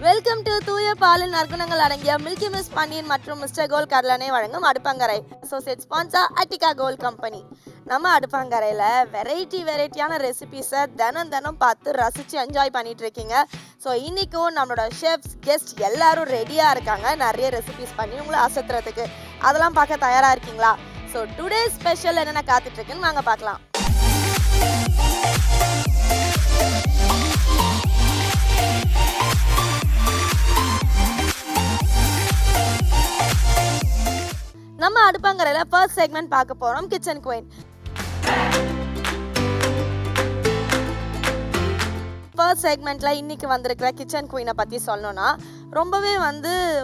Welcome to தூய பாலின் நற்குணங்கள் அடங்கிய மில்கி மிஸ் பன்னீர் மற்றும் மிஸ்டர் கோல்ட் கடலனை வழங்கும் அடுப்பங்கரை. Associate sponsor Attica gold company. நம்ம அடுப்பங்கரையில் வெரைட்டியான ரெசிபிஸை தினம் பார்த்து ரசித்து என்ஜாய் பண்ணிட்டு இருக்கீங்க. ஸோ இன்றைக்கும் நம்மளோட ஷெஃப்ஸ் கெஸ்ட் எல்லாரும் ரெடியாக இருக்காங்க நிறைய ரெசிபிஸ் பண்ணி உங்களை அசத்துறதுக்கு. அதெல்லாம் பார்க்க தயாராக இருக்கீங்களா? ஸோ டுடே ஸ்பெஷல் என்னென்ன காத்துட்ருக்குன்னு வாங்க பார்க்கலாம். நம்ம அடுப்பங்கரையில் ஃபர்ஸ்ட் செக்மெண்ட் பார்க்க போகிறோம், கிச்சன் குயின். ஃபர்ஸ்ட் செக்மெண்ட்டில் இன்றைக்கி வந்திருக்கிற கிச்சன் குயினை பற்றி சொல்லணும்னா ரொம்பவே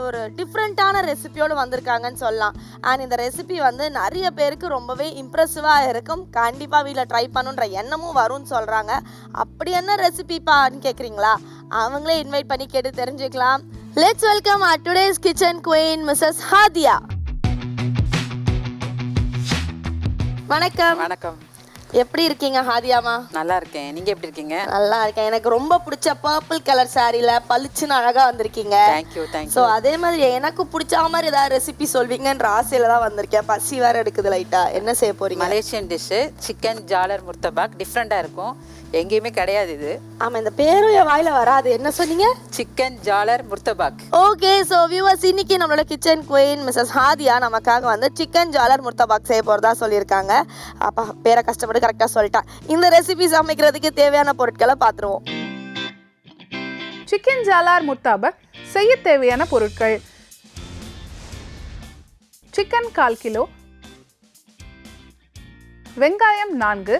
ஒரு டிஃப்ரெண்ட்டான ரெசிபியோடு வந்திருக்காங்கன்னு சொல்லலாம். அண்ட் இந்த ரெசிபி நிறைய பேருக்கு ரொம்பவே இம்ப்ரெசிவாக இருக்கும். கண்டிப்பாக வீட்டில் ட்ரை பண்ணுன்ற எண்ணமும் வரும்னு சொல்கிறாங்க. அப்படி என்ன ரெசிபிப்பான்னு கேட்குறீங்களா? அவங்களே இன்வைட் பண்ணி கேட்டு தெரிஞ்சுக்கலாம். Let's welcome our today's kitchen queen, Mrs. Hadiya. வணக்கம். வணக்கம். எப்படி இருக்கீங்க ஹாதியாமா? நல்லா இருக்கேன். நீங்க எப்படி இருக்கீங்க? நல்லா இருக்கேன். எனக்கு ரொம்ப பிடிச்ச பர்பிள் கலர் சாரியில பளிச்சுன்னு அழகா வந்திருக்கீங்க. தேங்க்யூ. ஸோ அதே மாதிரி எனக்கு பிடிச்ச மாதிரி ஏதாவது ரெசிபி சொல்வீங்கன்ற ஆசையில தான் வந்திருக்கேன். பசி வேற எடுக்குது லைட்டா. என்ன செய்ய போறீங்க? மலேசியன் டிஷ்ஷு சிக்கன் ஜாலர் முர்த்தபாக். டிஃப்ரெண்டா இருக்கும், எங்கேயுமே கிடையாது இது. ஆமா, இந்த பேரும் என் வாயில வராது. என்ன சொன்னீங்க? சிக்கன் ஜாலர் முர்த்தபாக். ஓகே, ஸோ வியூவர்ஸ், இன்னைக்கு நம்மளோட கிச்சன் குயின் மிஸ்ஸஸ் ஹாதியா நமக்காக சிக்கன் ஜாலர் முர்த்தபாக் செய்ய போறதா சொல்லியிருக்காங்க. அப்பா பேரை கஷ்டப்பட்டு கரெக்டாக சொல்லிட்டேன். இந்த ரெசிபி சமைக்கிறதுக்கு தேவையான பொருட்களை பார்த்துருவோம். சிக்கன் ஜாலார் முர்த்தபாக் செய்ய தேவையான பொருட்கள்: சிக்கன் 1/4 கிலோ, வெங்காயம் 4,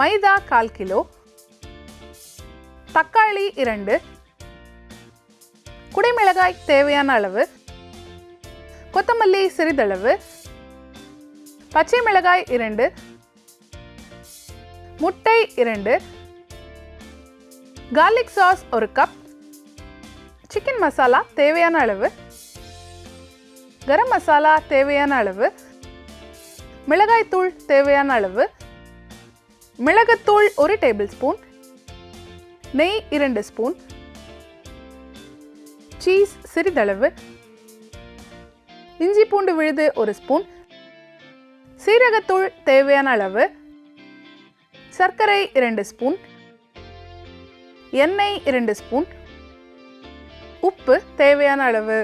மைதா 1/4 கிலோ, தக்காளி 2, குடைமிளகாய் தேவையான அளவு, கொத்தமல்லி சிறிதளவு, பச்சை மிளகாய் 2, முட்டை 2, garlic sauce 1 cup, chicken masala தேவையான அளவு, கரம் மசாலா தேவையான அளவு, மிளகாய் தூள் தேவையான அளவு, மிளகுத்தூள் 1 டேபிள் ஸ்பூன், நெய் 2 ஸ்பூன், சீஸ் சிறிதளவு, இஞ்சி பூண்டு விழுது 1 ஸ்பூன், சீரகத்தூள் தேவையான அளவு, சர்க்கரை 2 ஸ்பூன், எண்ணெய் 2 ஸ்பூன், உப்பு தேவையான அளவு.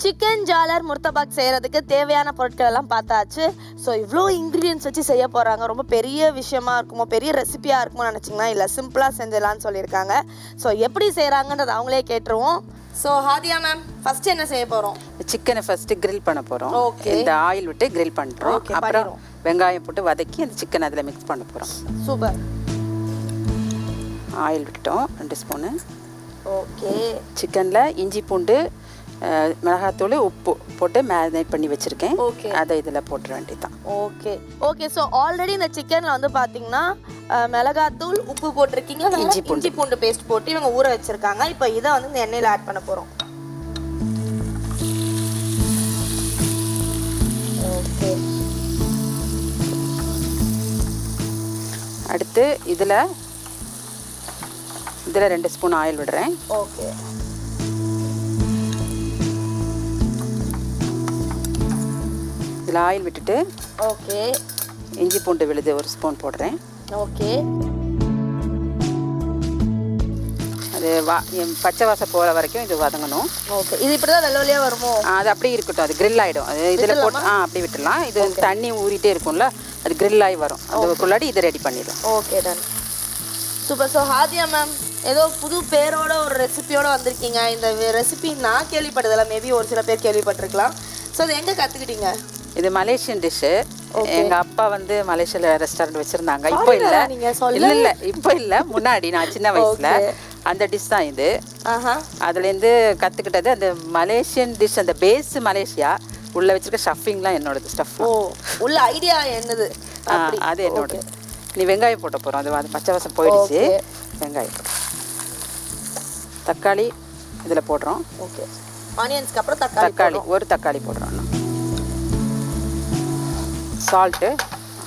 சிக்கன் ஜாலர் முர்த்தபாக் செய்கிறதுக்கு தேவையான பொருட்கள் எல்லாம் பார்த்தாச்சு. ஸோ இவ்வளோ இன்க்ரீடியன்ஸ் வச்சு செய்ய போகிறாங்க. ரொம்ப பெரிய விஷயமா இருக்குமோ, பெரிய ரெசிபியாக இருக்குமோ நினச்சிங்கன்னா இல்லை, சிம்பிளாக செஞ்சிடலான்னு சொல்லியிருக்காங்க. ஸோ எப்படி செய்கிறாங்கன்றது அவங்களே கேட்டுருவோம். ஸோ ஹாதியா மேம், ஃபர்ஸ்ட் என்ன செய்ய போகிறோம்? சிக்கனை ஃபர்ஸ்ட் கிரில் பண்ண போறோம். ஓகே. இந்த ஆயில் விட்டு கிரில் பண்ணுறோம். அப்புறம் வெங்காயம் போட்டு வதக்கி அந்த சிக்கன் அதில் மிக்ஸ் பண்ண போகிறோம். சூப்பர். ஆயில் விட்டோம் 2 ஸ்பூனு. ஓகே. சிக்கனில் இஞ்சி பூண்டு, மிளகாத்தூள், உப்பு போட்டு மேரினேட் பண்ணி வச்சுருக்கேன். ஓகே. அதை இதில் போட்டுற வேண்டியதான். Okay okay. ஸோ ஆல்ரெடி இந்த சிக்கனில் பார்த்தீங்கன்னா மிளகாத்தூள், உப்பு போட்டிருக்கீங்க, இஞ்சி பூண்டு பேஸ்ட் போட்டு இவங்க ஊற வச்சுருக்காங்க. இப்போ இதை இந்த எண்ணெயில் ஆட் பண்ண போகிறோம். ஓகே. அடுத்து இதில் 2 ஸ்பூன் ஆயில் விடுறேன். ஓகே. இதில் ஆயில் விட்டுட்டு ஓகே, இஞ்சி பூண்டு விழுது 1 ஸ்பூன் போடுறேன். ஓகே. அது பச்சை வாசம் போகிற வரைக்கும் இது வதங்கணும். ஓகே. இது இப்படி தான் வெள்ளை வெள்ளையாக வருமோ? அது அப்படியே இருக்கட்டும், அது கிரில் ஆகிடும். அது இதில் போட்டு அப்படி விட்டுடலாம். இது தண்ணி ஊறிட்டே இருக்கும்ல, அது கிரில் ஆகி வரும். அதுக்குள்ளாடி இதை ரெடி பண்ணிடலாம். Okay, done. Super. So Hadiya ma'am, ஏதோ புது பேரோட ஒரு ரெசிபியோட வந்திருக்கீங்க. இந்த ரெசிபி நான் கேள்விப்பட்டதில்ல, மேபி ஒரு சில பேர் கேள்விப்பட்டிருக்கலாம். ஸோ அது எங்கே கற்றுக்கிட்டீங்க? இது மலேசியன் டிஷ்ஷு. எங்கள் அப்பா மலேசியாவில் ரெஸ்டாரண்ட் வச்சுருந்தாங்க. இப்போ இல்லை, இல்லை இப்போ இல்லை, முன்னாடி நான் சின்ன வயசில் அந்த டிஷ் தான் இது. அதுலேருந்து கற்றுக்கிட்டது அந்த மலேசியன் டிஷ். அந்த பேஸ் மலேசியா, உள்ளே வச்சுருக்க ஸ்டஃபிங்லாம் என்னோடது ஸ்டஃப். ஓ, உள்ள ஐடியா என்னது? அது என்னோட. நீ வெங்காயம் போட்ட போகிறோம். அது பச்சை வாசம் போயிடுச்சு. வெங்காயம் போட்டு தக்காளி இதில் போடுறோம். ஓகே. ஆனியன்ஸ்க்கு அப்புறம் தக்காளி 1 தக்காளி போடுறோம். சால்ட்டு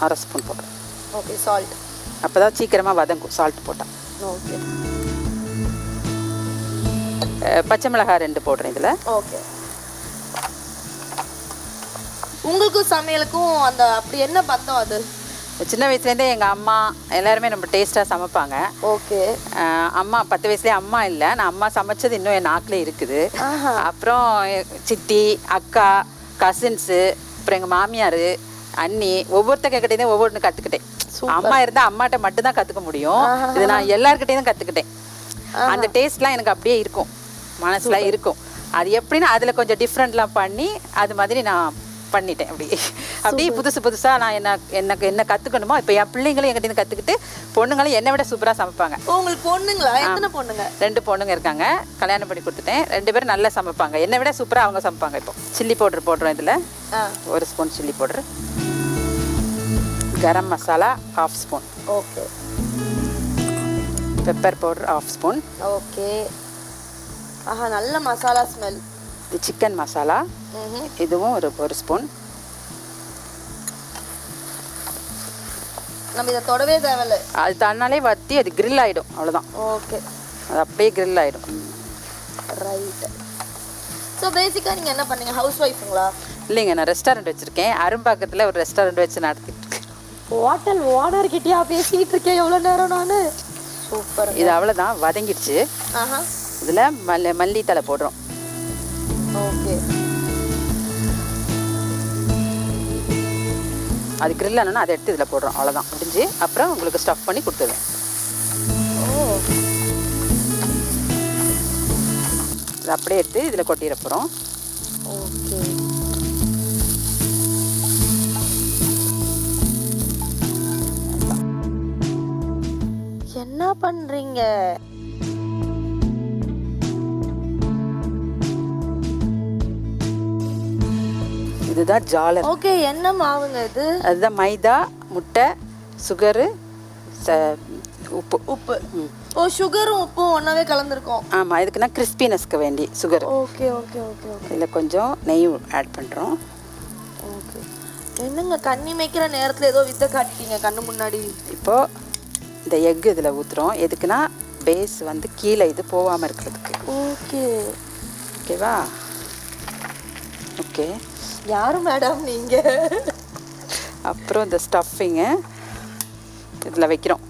1/2 ஸ்பூன் போடுறோம். Okay, salt. அப்போ தான் சீக்கிரமாக வதங்கும் சால்ட் போட்டால். ஓகே. பச்சை மிளகாய் 2 போடுறேன் இதில். ஓகே. உங்களுக்கும் சமையலுக்கும் அந்த அப்படி என்ன பந்தம் அது? சின்ன வயசுலேருந்தே எங்கள் அம்மா எல்லாருமே ரொம்ப டேஸ்ட்டாக சமைப்பாங்க. ஓகே. அம்மா 10 வயசுலேயே அம்மா இல்லை, நான் அம்மா சமைச்சது இன்னும் என் நாக்கில் இருக்குது. அப்புறம் சித்தி, அக்கா, கசின்ஸு, அப்புறம் எங்கள் மாமியார், அண்ணி, ஒவ்வொருத்தக்கிட்டேயும் ஒவ்வொன்று கற்றுக்கிட்டேன். அம்மா இருந்தால் அம்மாட்ட மட்டும்தான் கற்றுக்க முடியும். இது நான் எல்லாருக்கிட்டேயும் கற்றுக்கிட்டேன். அந்த டேஸ்ட்லாம் எனக்கு அப்படியே இருக்கும், மனசில் இருக்கும். அது எப்படின்னா அதில் கொஞ்சம் டிஃப்ரெண்ட்லாம் பண்ணி அது மாதிரி நான் பண்ணிட்டேன். அப்படியே புதுசாக நான் என்ன கற்றுக்கணுமோ இப்போ என் பிள்ளைங்களும் என்கிட்ட கற்றுக்கிட்டு பொண்ணுங்களும் என்னை விட சூப்பராக சமைப்பாங்க. உங்களுக்கு பொண்ணுங்களா? எத்தனை பொண்ணுங்க? 2 பொண்ணுங்க இருக்காங்க, கல்யாணம் பண்ணி கொடுத்துட்டேன். 2 பேரும் நல்லா சமைப்பாங்க, என்னை விட சூப்பராக அவங்க சமைப்பாங்க. இப்போ சில்லி பவுடர் போடுறோம், இதில் 1 spoon chilli powder, garam masala 1/2 spoon, okay, pepper powder 1/2 spoon, okay. ஆஹா, நல்ல மசாலா ஸ்மெல். இது சிக்கன் மசாலா, இதுவும் 1 ஸ்பூன். நம்ம இதை தொடவே தேவையில்லை, அது தன்னாலே வத்தி அது கிரில் ஆகிடும், அவ்வளோதான். ஓகே, அது அப்படியே கிரில் ஆகிடும். ரைட். ஸோ பேசிக்காக நீங்கள் என்ன பண்ணீங்க? ஹவுஸ் ஒய்ஃபுங்களா? இல்லைங்க, நான் ரெஸ்டாரண்ட் வச்சுருக்கேன். அரும்பாக்கத்தில் ஒரு ரெஸ்டாரண்ட் வச்சு நடத்திட்டு இருக்கேன். ஹோட்டல் ஓனர்கிட்டயா பேசிகிட்டு இருக்கேன் எவ்வளோ நேரம் நான்? சூப்பர். இது அவ்வளோதான், வதங்கிடுச்சு. இதில் மல்லித்தலை போடுறோம். ஓகே. அது கிரில் ஆனோன்னா அதை எடுத்து இதில் போடுறோம், அவ்வளோதான், முடிஞ்சு. அப்புறம் உங்களுக்கு ஸ்டஃப் பண்ணி கொடுத்துருவேன். இதை அப்படியே எடுத்து இதில் கொட்டிட போகிறோம். ஓகே. என்ன பண்ணுறீங்க? இதுதான் ஜாலர். ஓகே. என்ன மாவுங்க இது? அதுதான் மைதா, முட்டை, சுகரு, உப்பு. உப்பு. ஓ, சுகரும் உப்பும் ஒன்றாவே கலந்துருக்கோம். ஆமாம், இதுக்குன்னா கிறிஸ்பினஸ்க்கு வேண்டி sugar. Okay okay okay okay. இதில் கொஞ்சம் நெய் ஆட் பண்ணுறோம். ஓகே. என்னங்க கண்ணி மேய்க்கிற நேரத்தில் ஏதோ வித்தை காட்டிட்டீங்க கண்ணு முன்னாடி. இப்போது இந்த எக்கு இதில் ஊற்றுறோம். எதுக்குன்னா பேஸ் வந்து கீழே இது போகாமல் இருக்கிறதுக்கு. ஓகே. ஓகேவா? ஓகே. யாரும் மேடம் நீங்கள்? அப்புறம் இந்த ஸ்டஃபிங்கு இதில் வைக்கிறோம்.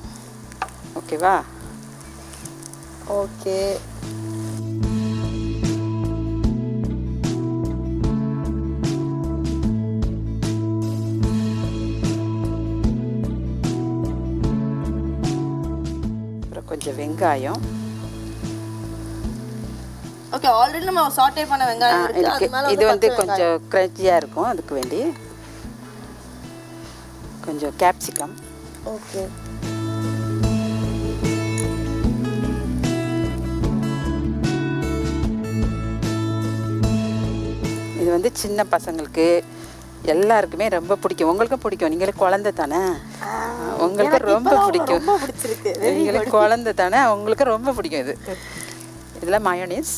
ஓகேவா? ஓகே. அப்புறம் கொஞ்சம் வெங்காயம். ஓகே. ஆல்ரெடி நம்ம சாட்டே பண்ண வெங்காயம் இருக்கு. அது மேல இது வந்து கொஞ்சம் கிரன்ச்சியாக இருக்கும், அதுக்கு வேண்டி கொஞ்சம் கேப்சிகம். ஓகே. இது வந்து சின்ன பசங்களுக்கு எல்லாருக்குமே ரொம்ப பிடிக்கும். உங்களுக்கும் பிடிக்கும், நீங்களும் குழந்தை தானே, உங்களுக்கு ரொம்ப பிடிக்கும். நீங்களுக்கு குழந்தை தானே, உங்களுக்கு ரொம்ப பிடிக்கும் இது. இதில் மயோனீஸ்,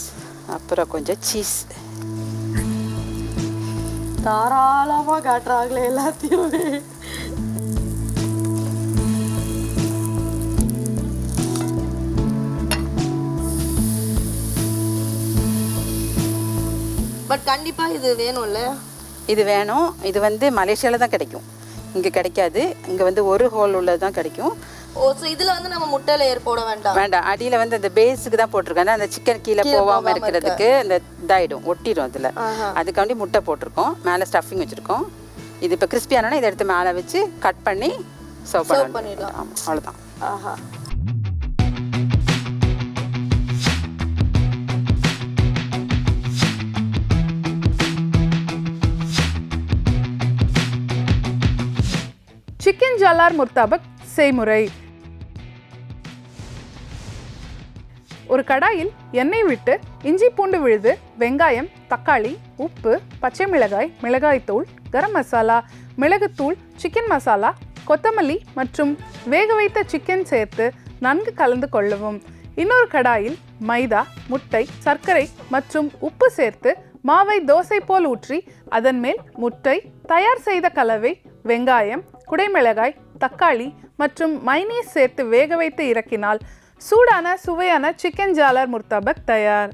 அப்புறம் கொஞ்சம் சீஸ். தாராளமாக காட்டுறாங்களே எல்லாத்தையுமே. பட் கண்டிப்பாக இது வேணும்ல? இது வேணும். இது வந்து மலேசியாவில் தான் கிடைக்கும், இங்கே கிடைக்காது. இங்கே வந்து ஒரு ஹோல் உள்ளது தான் கிடைக்கும். ஓ, ஸோ இதில் வந்து நம்ம முட்டை லேயர் போட வேண்டாம்? வேண்டாம். அடியில் வந்து அந்த பேஸுக்கு தான் போட்டிருக்கேன், அந்த சிக்கன் கீழே போகாமல் இருக்கிறதுக்கு. இந்த இதாகிடும், ஒட்டிடும் அதில். அதுக்காண்டி முட்டை போட்டிருக்கோம். மேலே ஸ்டஃபிங் வச்சுருக்கோம். இது இப்போ கிறிஸ்பியானோன்னா இதை எடுத்து மேலே வச்சு கட் பண்ணி சர்வ் பண்ணிடலாம். ஆமாம், அவ்வளோதான். ஆஹா. சிக்கன் ஜாலார் முர்தாபக் செய்முறை. ஒரு கடாயில் எண்ணெய் விட்டு இஞ்சி பூண்டு விழுது, வெங்காயம், தக்காளி, உப்பு, பச்சை மிளகாய், மிளகாய்த்தூள், கரம் மசாலா, மிளகுத்தூள், சிக்கன் மசாலா, கொத்தமல்லி மற்றும் வேக வைத்த சிக்கன் சேர்த்து நன்கு கலந்து கொள்ளவும். இன்னொரு கடாயில் மைதா, முட்டை, சர்க்கரை மற்றும் உப்பு சேர்த்து மாவை தோசை போல் ஊற்றி அதன் மேல் முட்டை, தயார் செய்த கலவை, வெங்காயம், குடைமிளகாய், தக்காளி மற்றும் மைனீஸ் சேர்த்து வேக வைத்து இறக்கினால் சூடான சுவையான சிக்கன் ஜாலார் முர்தாபக் தயார்.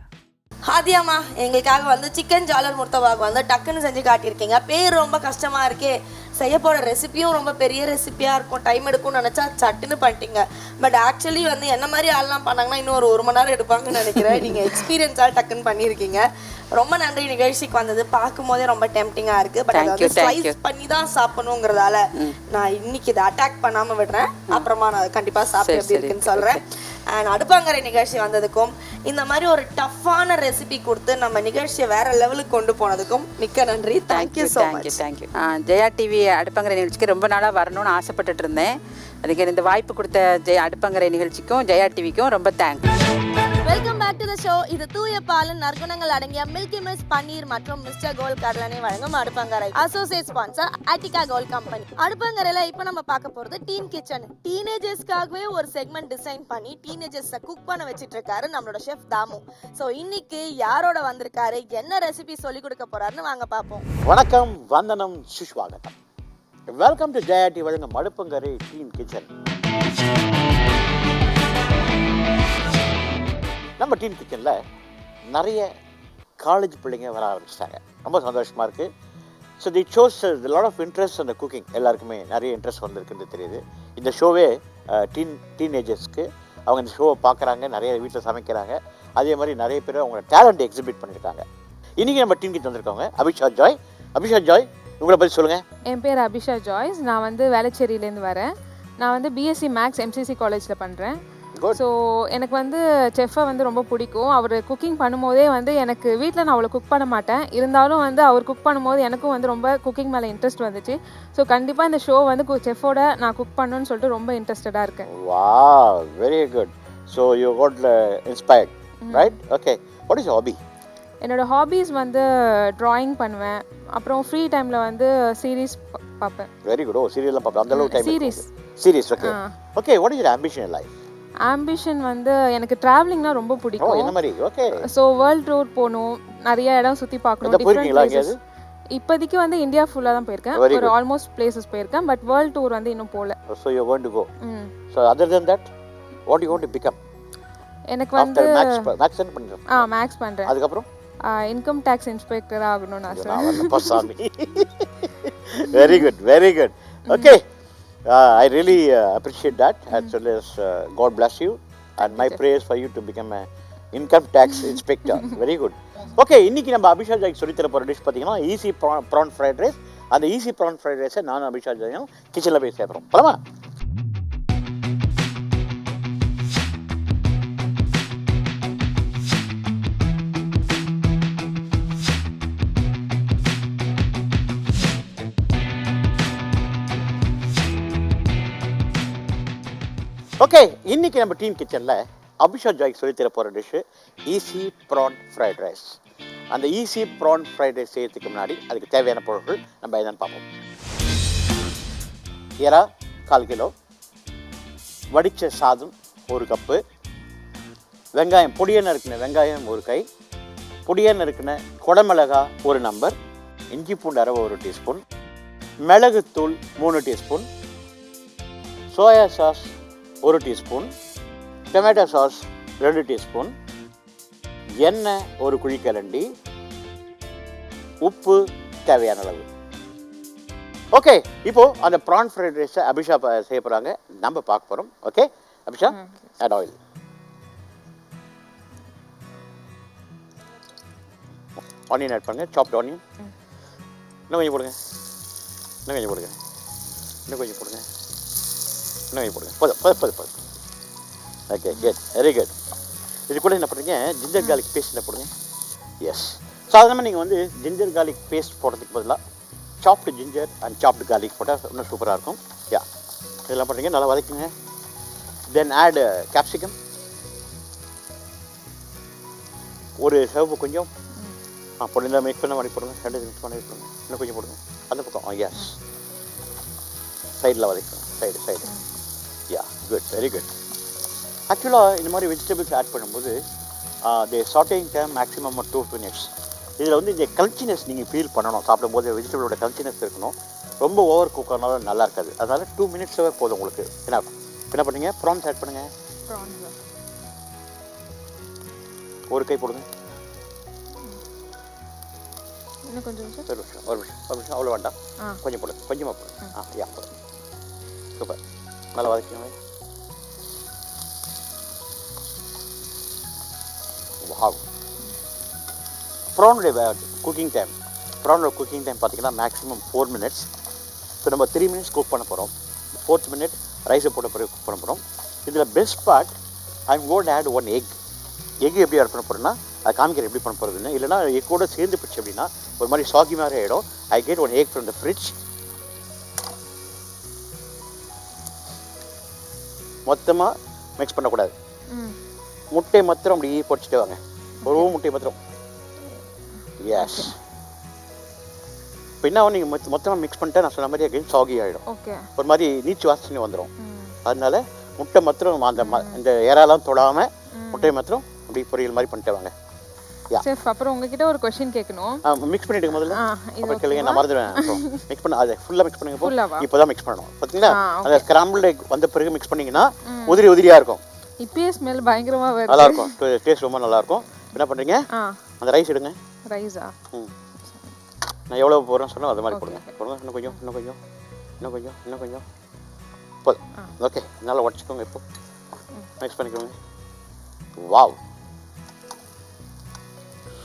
ஆதியாம்மா எங்களுக்காக வந்து சிக்கன் ஜாலர் முர்த்தபாக் வந்து டக்குன்னு செஞ்சு காட்டியிருக்கீங்க. பேர் ரொம்ப கஷ்டமாக இருக்கே, செய்ய போகிற ரெசிபியும் ரொம்ப பெரிய ரெசிபியாக இருக்கும், டைம் எடுக்கும்னு நினச்சா சட்டுன்னு பண்ணிட்டீங்க. பட் ஆக்சுவலி வந்து என்ன மாதிரி ஆள்லாம் பண்ணாங்கன்னா இன்னும் ஒரு மணி நேரம் எடுப்பாங்கன்னு நினைக்கிறேன். நீங்கள் எக்ஸ்பீரியன்ஸாக டக்குன்னு பண்ணியிருக்கீங்க. ரொம்ப நன்றி நிகழ்ச்சிக்கு வந்தது. பார்க்கும் போதே ரொம்ப டெம்டிங்காக இருக்குது. பட் அதை வந்து ஸ்லைஸ் பண்ணி தான் சாப்பிடணுங்கிறதால நான் இன்னைக்கு இதை அட்டாக் பண்ணாமல் விடுறேன். அப்புறமா நான் கண்டிப்பாக சாப்பிட்டு எப்படி இருக்குன்னு சொல்கிறேன். அண்ட் அடுப்பாங்கரை நிகழ்ச்சி வந்ததுக்கும் இந்த மாதிரி ஒரு டஃப்பான ரெசிபி கொடுத்து நம்ம நிகழ்ச்சியை வேற லெவலுக்கு கொண்டு போனதுக்கும் மிக்க நன்றி. Thank you so much. Thank you. Jaya TV அடுப்பங்கரை நிகழ்ச்சிக்கு ரொம்ப நாளாக வரணும்னு ஆசைப்பட்டுட்டு இருந்தேன். அதுக்கு இந்த வாய்ப்பு கொடுத்த அடுப்பங்கரை நிகழ்ச்சிக்கும் ஜெயா டிவிக்கும் ரொம்ப thanks. Welcome back to the show. இது தூய பாலின் நற்குணங்கள் அடங்கிய மில்கி மிஸ் பன்னீர் மற்றும் மிஸ்டர் கோல்ட் கடலனை வழங்கும் அடுப்பங்கரை. Associate sponsor Attica gold company. அடுப்பங்கரையில இப்போ நம்ம பார்க்க போறது டீன் கிச்சன். டீனேஜர்ஸ்க்காகவே ஒரு செக்மெண்ட் டிசைன் பண்ணி டீனேஜர்ஸை குக் பண்ண வச்சிட்டு இருக்காரு நம்மளோட ஷெஃப் தாமு. ஸோ இன்னைக்கு யாரோட வந்திருக்காரு, என்ன ரெசிபி சொல்லி கொடுக்க போறாருன்னு வாங்க பார்ப்போம். வணக்கம், வந்தனம், சுஷ்வாகத்தம். வெல்கம் டு ஜெயா டிவி வழங்கும் அடுப்பங்கரை டீன் கிச்சன். நம்ம டீன் கிச்சனில் நிறைய காலேஜ் பிள்ளைங்க வர ஆரம்பிச்சிட்டாங்க. ரொம்ப சந்தோஷமாக இருக்குது. So the show's lot of interest அந்த குக்கிங். எல்லாருக்குமே நிறைய இன்ட்ரெஸ்ட் வந்திருக்குன்னு தெரியுது. இந்த ஷோவே டீனேஜர்ஸ்க்கு அவங்க இந்த ஷோவை பார்க்குறாங்க, நிறைய வீட்டில் சமைக்கிறாங்க. அதே மாதிரி நிறைய பேர் அவங்க டேலண்ட் எக்ஸிபிட் பண்ணியிருக்காங்க. இன்றைக்கி நம்ம டீன் கிச்சன் வந்திருக்காங்க அபிஷா ஜாய். அபிஷா ஜாய், உங்களை பற்றி சொல்லுங்கள். என் பேர் அபிஷா ஜாய்ஸ். நான் வந்து வேளச்சேரியிலேருந்து வரேன். நான் வந்து பிஎஸ்சி மேக்ஸ் எம்சிசி காலேஜில் பண்ணுறேன். ஸோ எனக்கு வந்து செஃப்பை வந்து ரொம்ப பிடிக்கும். அவர் குக்கிங் பண்ணும்போதே வந்து எனக்கு வீட்டில் நான் அவ்வளோ குக் பண்ண மாட்டேன், இருந்தாலும் வந்து அவர் குக் பண்ணும்போது எனக்கும் வந்து ரொம்ப குக்கிங் மேலே இன்ட்ரெஸ்ட் வந்துச்சு. ஸோ கண்டிப்பாக இந்த ஷோ வந்து செஃப்போட நான் குக் பண்ணணும்னு சொல்லிட்டு ரொம்ப இன்ட்ரெஸ்டடாக இருக்கேன். Wow, very good. So you got inspired, right? Okay. What is your hobby? என்னோட ஹாபீஸ் வந்து ட்ராயிங் பண்ணுவேன். அப்புறம் ஃப்ரீ டைமில் வந்து சீரீஸ் பார்ப்பேன். Very good. Oh, serial பார்ப்பேன். அந்த அளவுக்கு time. Series. Okay. Okay, what is your ambition in life? Ambition வந்து எனக்கு டிராவலிங்னா ரொம்ப பிடிக்கும். என்ன மாதிரி? ஓகே. ஸோ வேர்ல்ட் டூர் போகணும், நிறைய இடம் சுற்றி பார்க்கணும். Different places. இப்போதைக்கு வந்து இந்தியா ஃபுல்லாக தான் போயிருக்கேன். ஒரு ஆல்மோஸ்ட் பிளேசஸ் போயிருக்கேன். பட் வேர்ல்ட் டூர் வந்து இன்னும் போகல. So you want to go. So other then that what you want to become? எனக்கு வந்து மேக்ஸ் பண்ணுறேன். மேக்ஸ் பண்ணுறேன். அதுக்கப்புறம் இன்கம் டேக்ஸ் இன்ஸ்பெக்டர் ஆகணும்னு ஆசை. Very good, very good. Okay. I really appreciate that, as well as God bless you, and my prayers for you to become a income tax inspector. Very good. Okay, இன்னைக்கு நம்ம அபிஷா ஜாய்க்கு சொல்லி தர போகிற dish பார்த்தீங்கன்னா easy PRAN fried rice. அந்த easy PRAN fried ரைஸை நானும் அபிஷா ஜாயும் கிச்சனில் போய் சேர்க்குறோம். போலாமா? ஓகே, இன்றைக்கி நம்ம டீன் கிச்சனில் அபிஷா ஜாய்க்கு சொல்லி தர போகிற dish easy PRAN fried rice. அந்த ஈஸி ப்ரான் ஃப்ரைட் ரைஸ் செய்யறதுக்கு முன்னாடி அதுக்கு தேவையான பொருட்கள் நம்ம என்னென்னு பார்ப்போம். எறா 1/4 கிலோ, வடித்த சாதம் 1 கப்பு, வெங்காயம் பொடியை நறுக்கின வெங்காயம் 1 கை, பொடியை நறுக்கின குடமிளகா 1 நம்பர், இஞ்சி பூண்டு அரவை 1 டீஸ்பூன், மிளகுத்தூள் 3 teaspoon, soya sauce 1 teaspoon, tomato sauce 2 teaspoon, எண்ணெய் 1 குழிக்கரண்டி, உப்பு தேவையான அளவு. ஓகே, இப்போது அந்த ப்ரான் ஃப்ரைட் ரைஸை அபிஷா செய்ய போகிறாங்க, நம்ம பார்க்க போகிறோம். Okay Abisha, add oil. Onion add பண்ணுங்கள், சாப்ட் ஆனியன். இன்னும் கொஞ்சம் போடுங்க, இன்னும் கொஞ்சம் போடுங்க, இன்னும் கொஞ்சம் போடுங்க, இன்னும் கொஞ்சம் போடுங்க. போதும். Okay, good, very good. இது கூட என்ன பண்ணுறீங்க, ஜிஞ்சர் கார்லிக் பேஸ்ட் என்ன போடுங்க. எஸ், சாதாரணமாக நீங்கள் வந்து ஜிஞ்சர் கார்லிக் பேஸ்ட் போடுறதுக்கு பதிலாக சாப்டு ஜிஞ்சர் அண்ட் சாப்டு கார்லிக் போட்டால் இன்னும் சூப்பராக இருக்கும். யா, இதெல்லாம் பண்ணுறீங்க, நல்லா வதக்குங்க. தென் ஆட் கேப்சிகம், ஒரு சிவப்பு கொஞ்சம் போடுங்க, மிக்ஸ் பண்ண மாதிரி போடுங்க. 2 மிக்ஸ் பண்ணி போடுங்க, இன்னும் கொஞ்சம் போடுங்க. அந்த பக்கம் எஸ், சைடில் வதக்குங்க, சைடு. யா, குட், வெரி குட். ஆக்சுவலாக இந்த மாதிரி வெஜிடபிள்ஸ் ஆட் பண்ணும்போது சாட்டேயிங் டைம் மேக்ஸிமம் 2 minutes. இதில் வந்து இந்த கல்ச்சினஸ் நீங்கள் ஃபீல் பண்ணணும். சாப்பிடும்போது வெஜிடபிளோட கல்ச்சினஸ் இருக்கணும். ரொம்ப ஓவர் குக் ஆனாலும் நல்லா இருக்காது. அதனால் 2 minutes போதும் உங்களுக்கு. என்ன பண்ணுங்க, ப்ரான்ஸ் ஆட் பண்ணுங்கள். 1 கை போடுங்க. இன்னும் கொஞ்சம் சார். ஒரு நிமிஷம் அவ்வளோ வேண்டாம். ஆ. கொஞ்சம் போடுங்க, கொஞ்சமாக போடுங்க. யா போடுங்க. சூப்பர். நல்லா வதக்கிங்க. வாவ். ப்ரானுடைய குக்கிங் டைம் பார்த்தீங்கன்னா மேக்ஸிமம் 4 minutes. இப்போ நம்ம 3 minutes குக் பண்ண போகிறோம். 4th minute ரைஸை போட்ட பிறகு குக் பண்ண போகிறோம். இதில் best part I'm got add 1 egg. Egg எப்படி ஆட் பண்ண போகிறேன்னா அது காமிக்கிற எப்படி பண்ண போகிறதுன்னு. இல்லைனா எக்கோட சேர்ந்து போச்சு அப்படின்னா ஒரு மாதிரி சாகி மாதிரி ஆகிடும். I get 1 egg from the fridge. மொத்தமாக மிக்ஸ் பண்ணக்கூடாது. முட்டை மாத்திரம் அப்படி பொடிச்சிட்டு வாங்க. ஒரு முட்டை மாத்திரம். எஸ். இப்போ என்ன நீங்கள் மொத்தமாக மிக்ஸ் பண்ணிட்டா நான் சொன்ன மாதிரி அகைன் சாகி ஆகிடும். ஓகே. ஒரு மாதிரி நீச்சு வாசனை வந்துடும். அதனால முட்டை மாத்திரம் அந்த இறாலாம் தொடாமல் முட்டையை மாத்திரம் அப்படி பொரியல் மாதிரி பண்ணிட்டு வாங்க. செஃப் அப்புறம் உங்ககிட்ட ஒரு क्वेश्चन கேட்கணும். மிக்ஸ் பண்ணிடுங்க முதல்ல. அப்புறம் கேளுங்க, நான் மறந்துடுவேன். அப்புறம் மிக்ஸ் பண்ண அதை ஃபுல்லாக மிக்ஸ் பண்ணுங்க. இப்போ தான் மிக்ஸ் பண்ணணும். பார்த்தீங்களா அந்த ஸ்க்ராம்பிள் எக் வந்த பிறகு மிக்ஸ் பண்ணிங்கன்னா உதிரியாக இருக்கும். இப்பயே ஸ்மெல் பயங்கரமாக வருது. நல்லா இருக்கும். டேஸ்ட் ரொம்ப நல்லா இருக்கும். என்ன பண்ணுறீங்க, அந்த ரைஸ் எடுங்க. ரைஸா? நான் எவ்வளோ போடுறேன்னு சொன்னால் அது மாதிரி போடுங்க. இன்னும் கொஞ்சம் போதும். ஓகே, நல்லா உடச்சிக்கோங்க. இப்போ மிக்ஸ் பண்ணிக்கோங்க. Wow,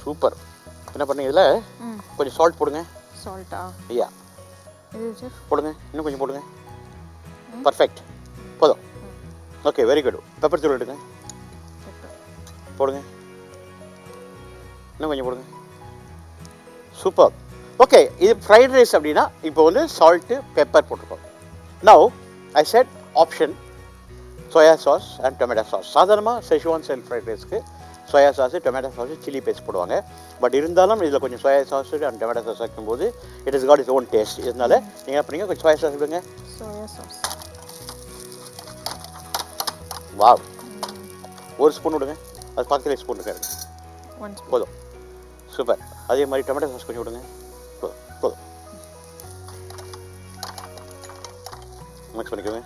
super. என்ன பண்ணுங்க, இதில் கொஞ்சம் சால்ட் போடுங்க. சால்ட்டா? ஐயா இது செஃப் போடுங்க. இன்னும் கொஞ்சம் போடுங்க. பர்ஃபெக்ட், போதும். Okay, very good. பெப்பர் தூள் எடுங்க, போடுங்க. இன்னும் கொஞ்சம் போடுங்க. சூப்பர். ஓகே, இது ஃப்ரைட் ரைஸ் அப்படின்னா இப்போ வந்து சால்ட்டு பெப்பர் போட்டுருக்கோம். Now I set option soya sauce and tomato sauce. சாதாரணமாக செஷ்வான் ஸ்டைல் ஃப்ரைட் ரைஸ்க்கு soya sauce, tomato sauce, chilli paste போடுவாங்க. பட் இருந்தாலும் இதில் கொஞ்சம் soya sauce and tomato sauce வைக்கும்போது it is got is own taste. இதனால நீங்கள் என்ன பண்ணீங்க, கொஞ்சம் சோயா சாஸ் விடுங்க. Soya sauce. வாவ், ஒரு ஸ்பூன் விடுங்க. அது பக்கத்தில் ஸ்பூன் இருக்காரு. போதும். சூப்பர். அதே மாதிரி டொமேட்டோ சாஸ் கொஞ்சம் விடுங்க. போதும். மிக்ஸ் பண்ணிக்கோங்க.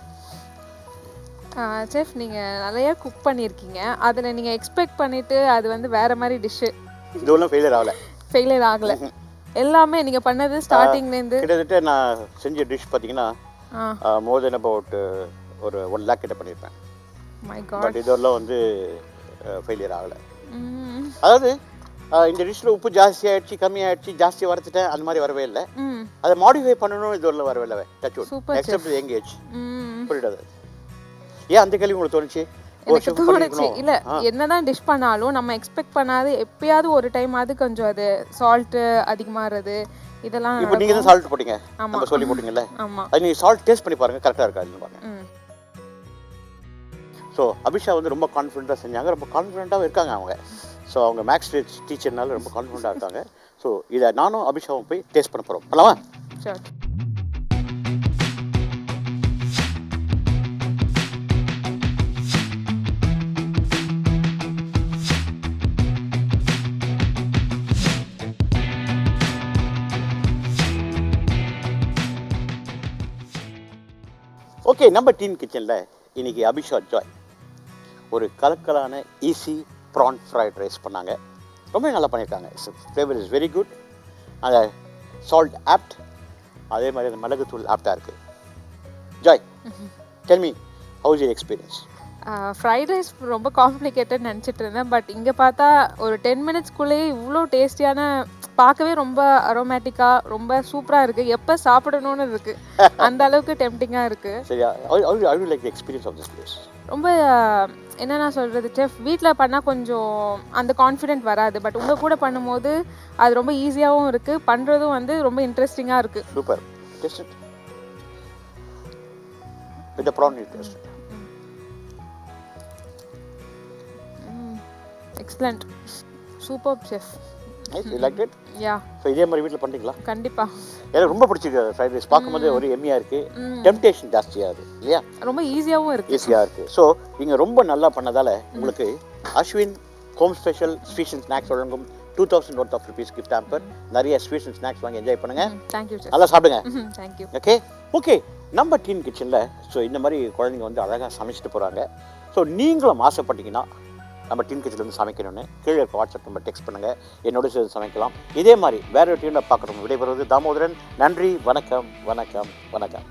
செஃப் நீங்கள் நிறையா குக் பண்ணியிருக்கீங்க. அதில் நீங்கள் எக்ஸ்பெக்ட் பண்ணிவிட்டு அது வந்து வேறு மாதிரி டிஷ்ஷு இதுவெல்லாம் ஃபெயிலியர் ஆகலை. எல்லாமே நீங்கள் பண்ணது ஸ்டார்டிங்லேருந்து கிட்டத்தட்ட நான் செஞ்ச டிஷ் பார்த்தீங்கன்னா மோர் தென் அபவுட் ஒரு 1 lakh கிட்ட பண்ணியிருப்பேன். My God. பட் இதெல்லாம் வந்து ஃபெயிலியர் ஆகலை. அதாவது இந்த டிஷ்ஷில் உப்பு ஜாஸ்தி ஆகிடுச்சு, கம்மி ஆகிடுச்சு, ஜாஸ்தி வறுத்துட்டேன், அந்த மாதிரி வரவே இல்லை. அதை மாடிஃபை பண்ணணும் இதெல்லாம் வரவே இல்லை. Touch wood accept young age. புரியுது? ஏன் அந்த கேள்வி உங்களுக்கு தோணுச்சு? எனக்கு தோணுச்சு, இல்லை என்னதான் டிஷ் பண்ணாலும் நம்ம எக்ஸ்பெக்ட் பண்ணாது எப்பயாவது ஒரு டைம் அது கொஞ்சம் அது சால்ட்டு அதிகமாகிறது இதெல்லாம். இப்போ நீங்கள் தான் சால்ட் போட்டீங்க, நம்ம சொல்லி போட்டிங்கல்ல. ஆமாம், அது நீங்கள் சால்ட் டேஸ்ட் பண்ணி பாருங்கள், கரெக்டாக இருக்காதுன்னு பாருங்கள். ஸோ அபிஷா வந்து ரொம்ப கான்ஃபிடென்ட்டாக செஞ்சாங்க, ரொம்ப கான்ஃபிடென்ட்டாகவும் இருக்காங்க அவங்க. ஸோ அவங்க மேக்ஸ் டீச்சர்னால ரொம்ப கான்ஃபிடென்ட்டாக இருக்காங்க. ஸோ இதை நானும் அபிஷாவும் போய் டேஸ்ட் பண்ண போகிறோம். பண்ணலாமா? சரி. ஓகே, நம்ம டீன் கிச்சனில் இன்றைக்கி அபிஷா ஜாய் ஒரு கலக்கலான ஈஸி ப்ரான் ஃப்ரைட் ரைஸ் பண்ணாங்க. ரொம்ப நல்லா பண்ணியிருக்காங்க. Flavour is very good. அந்த சால்ட் ஆப்ட், அதே மாதிரி அந்த மிளகுத்தூள் ஆப்டாக இருக்குது. Joy, tell me how is your experience? Fried rice ரொம்ப காம்ப்ளிகேட்டட் நினச்சிட்டு இருந்தேன். பட் இங்கே பார்த்தா ஒரு 10 minutesக்குள்ளேயே இவ்வளோ டேஸ்டியான, பார்க்கவே ரொம்ப அரோமேட்டிக்காக ரொம்ப சூப்பராக இருக்குது. எப்போ சாப்பிடணும்னு இருக்குது, அந்த அளவுக்கு டெம்டிங்காக இருக்குது. சரியா? how do you like the experience of this place? ரொம்ப என்னென்ன சொல்கிறது செஃப், வீட்டில் பண்ணால் கொஞ்சம் அந்த கான்ஃபிடென்ட் வராது. பட் உங்கள் கூட பண்ணும்போது அது ரொம்ப ஈஸியாகவும் இருக்குது, பண்ணுறதும் வந்து ரொம்ப இன்ட்ரெஸ்டிங்காக இருக்குது. Super. Taste it. With the prawn you taste it. Excellent, super chef. Nice, you liked it? Yeah. So இதே மாதிரி வீட்டில் பண்ணுறீங்களா? கண்டிப்பாக. எனக்கு ரொம்ப பிடிச்சிருக்கு ஃப்ரைட் ரைஸ். பார்க்கும்போது ஒரு எம்மியாக இருக்குது, டெம்டேஷன் ஜாஸ்தியாக இருக்குது இல்லையா? ரொம்ப ஈஸியாகவும் இருக்குது. ஈஸியாக இருக்குது. ஸோ நீங்கள் ரொம்ப நல்லா பண்ணதால் உங்களுக்கு Ashwin home special sweets and snacks வழங்கும் 2000 worth of rupees gift hamper. நிறைய ஸ்வீட்ஸ் அண்ட் ஸ்நாக்ஸ் வாங்கி என்ஜாய் பண்ணுங்கள். Thank you sir. நல்லா சாப்பிடுங்க. தேங்க்யூ. ஓகே, நம்ம டீன் கிச்சனில் ஸோ இந்த மாதிரி குழந்தைங்க வந்து அழகாக சமைச்சிட்டு போகிறாங்க. ஸோ நீங்களும் ஆசைப்பட்டீங்கன்னா நம்ம டீன் கிச்சனில் வந்து சமைக்கணும்னு கீழே இருக்க வாட்ஸ்அப் நம்பர் டெக்ஸ்ட் பண்ணுங்கள், என்னோட சேர்ந்து சமைக்கலாம். இதே மாதிரி வேற ஒரு டீனில் பார்க்குறோம். விடைபெறுவது தாமோதரன். நன்றி, வணக்கம், வணக்கம், வணக்கம்.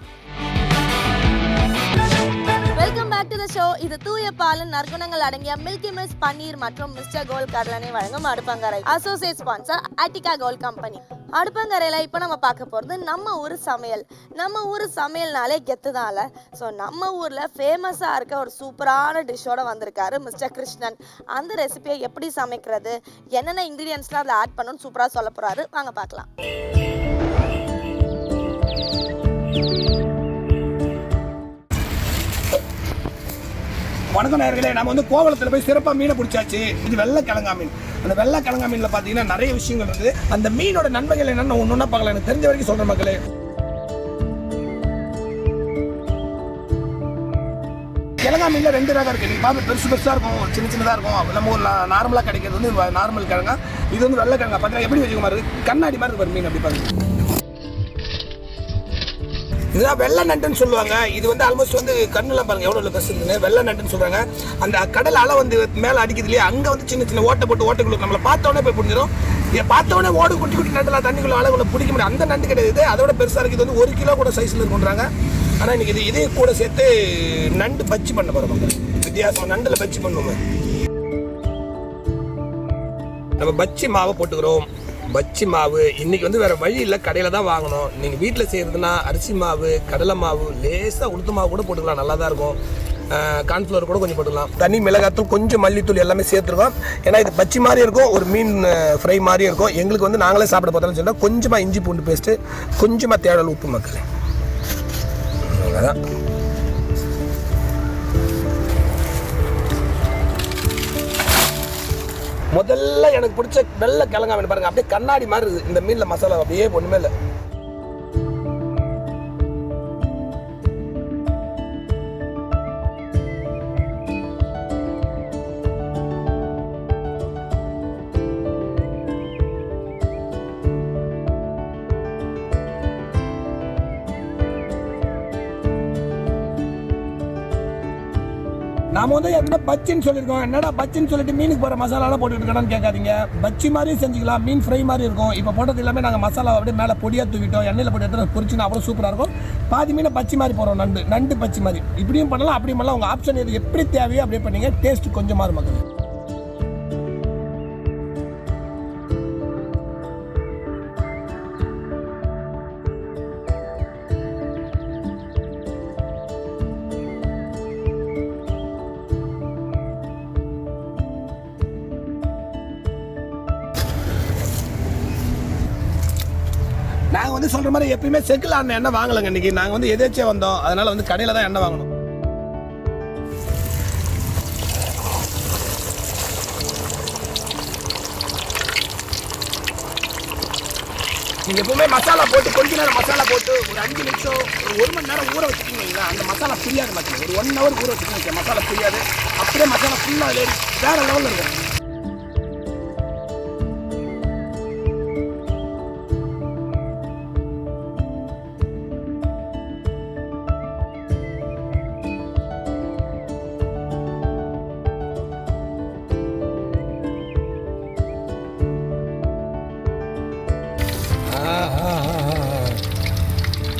Welcome back to the show. இது தூய பாலின் நற்குணங்கள் அடங்கிய மில்கி மிஸ் பன்னீர் மற்றும் மிஸ்டர் கோல்ட் கடலெண்ணெய் வழங்கும் அடுப்பங்கரை. Associate sponsor Attica gold company. அடுப்பங்கரையில இப்போ நம்ம பார்க்க போகிறது நம்ம ஊர் சமையல். நம்ம ஊர் சமையல்னாலே கெத்துதான்ல. ஸோ நம்ம ஊரில் ஃபேமஸாக இருக்க ஒரு சூப்பரான டிஷ்ஷோட வந்திருக்காரு மிஸ்டர் கிருஷ்ணன். அந்த ரெசிபியை எப்படி சமைக்கிறது, என்னென்ன இன்க்ரீடியன்ஸ்லாம் அதில் ஆட் பண்ணணும்னு சூப்பராக சொல்ல போகிறாரு. வாங்க பார்க்கலாம். வணக்கம் நேயர்களே, நம்ம வந்து கோவளத்தில் போய் சிறப்பாக மீனை பிடிச்சாச்சு. இது வெள்ளை கிழங்கா மீன். அந்த வெள்ளை கிழங்கா மீனில் பார்த்தீங்கன்னா நிறைய விஷயங்கள் இருக்குது. அந்த மீனோட நன்மைகள் என்னென்னு ஒன்று ஒன்றா பார்க்கலாம். எனக்கு தெரிஞ்ச வரைக்கும் சொல்கிற மக்களே, கிழங்கா மீனில் 2 ரகம் இருக்குது. நீங்கள் பார்த்து பெருசு பெருசாக இருக்கும், ஒரு சின்னதாக இருக்கும். நம்ம ஒரு நார்மலாக கிடைக்கிறது வந்து நார்மல் கிழங்கா. இது வந்து வெள்ளை கிழங்கா. பார்த்தீங்கன்னா எப்படி வச்சுக்க மாதிரி இருக்குது, கண்ணாடி மாதிரி இருக்கு மீன். அப்படி பாருங்க, இதுதான் வெள்ளை நண்டுன்னு சொல்லுவாங்க. இது வந்து ஆல்மோஸ்ட் வந்து கண்ணுலாம் பாருங்க எவ்வளோ பெருசு இருக்குன்னு. வெள்ளை நண்டுன்னு சொல்றாங்க. அந்த கடல் அலை வந்து மேலே அடிக்குது இல்லையா, அங்கே வந்து சின்ன சின்ன ஓட்டை போட்டு ஓட்டைக்குள்ள நம்மளை பார்த்தோன்னே போய் பிடிச்சிடும். இதை பார்த்தோன்னே ஓடு குட்டி குட்டி நண்டுலாம் தண்ணிக்குள்ள அலைக்குள்ள பிடிக்க முடியும். அந்த நண்டு கிடையாது, அதோட பெருசாக இருக்குது. இது வந்து 1 கிலோ கூட சைஸில் இருக்குன்றாங்க. ஆனால் இன்னைக்கு இதே கூட சேர்த்து நண்டு பச்சி பண்ண போகிறோம். வித்தியாசமாக நண்டில் பச்சி பண்ணுவோம். நம்ம பச்சி மாவை போட்டுக்கிறோம். பச்சி மாவு இன்னைக்கு வந்து வேறு வழி இல்லை, கடையில் தான் வாங்கணும். நீங்கள் வீட்டில் செய்கிறதுனா அரிசி மாவு, கடலை மாவு, லேசாக உளுத்து மாவு கூட போட்டுக்கலாம், நல்லா தான் இருக்கும். கார்ன்ஃப்ளவர் கூட கொஞ்சம் போட்டுக்கலாம். தனி மிளகாத்தூள், கொஞ்சம் மல்லித்தூள் எல்லாமே சேர்த்துருக்கோம். ஏன்னா இது பச்சி மாதிரி இருக்கும், ஒரு மீன் ஃப்ரை மாதிரி இருக்கும். எங்களுக்கு வந்து நாங்களே சாப்பிட போகிறோம்னு சொன்னால் கொஞ்சமாக இஞ்சி பூண்டு பேஸ்ட்டு, கொஞ்சமாக தேடல் உப்பு மக்களே, அவ்வளோதான். முதல்ல எனக்கு பிடிச்ச வெள்ளை கிழங்கா மீன் பாருங்க, அப்படியே கண்ணாடி மாதிரி இருக்குது. இந்த மீனில் மசாலா அப்படியே ஒன்றுமே இல்லை. நாம வந்து என்ன பச்சின்னு சொல்லியிருக்கோம். என்னடா பச்சின்னு சொல்லிட்டு மீனுக்கு போகிற மசாலாலாம் போட்டுட்டு இருக்கோன்னு கேட்காதீங்க. பச்சி மாதிரியும் செஞ்சுக்கலாம், மீன் ஃப்ரை மாதிரி இருக்கும். இப்போ போட்டது எல்லாமே நாங்கள் மசாலா அப்படியே மேலே பொடியாக தூக்கிட்டோம், எண்ணெயில் போட்டு எடுத்து பொரிச்சுன்னா அவ்வளோ சூப்பராக இருக்கும். பாதி மீனை பச்சி மாதிரி போகிறோம், நண்டு பச்சி மாதிரி. இப்படியும் பண்ணலாம், அப்படியும் பண்ணலாம். உங்கள் ஆப்ஷன் எது எப்படி தேவையோ அப்படியே பண்ணீங்க. டேஸ்ட் கொஞ்சம் மாறும் மக்கள். நாங்கள் வந்து சொல்கிற மாதிரி எப்பயுமே செக்கில் ஆன எண்ணெய் வாங்கலைங்க. இன்றைக்கி நாங்கள் வந்து எதேச்சே வந்தோம், அதனால் வந்து கடையில் தான் எண்ணெய் வாங்கணும். நீங்கள் எப்பவுமே மசாலா போட்டு கொஞ்ச நேரம் மசாலா போட்டு ஒரு 5 நிமிஷம், ஒரு 1 மணி நேரம் ஊற வச்சுக்கிங்களா, அந்த மசாலா புரியாது மக்கள். ஒரு 1 ஹவர் ஊற வச்சுக்கிங்க, மசாலா புரியாது. அப்படியே மசாலா ஃபுல்லாக வேறு லெவலில் இருக்கும்.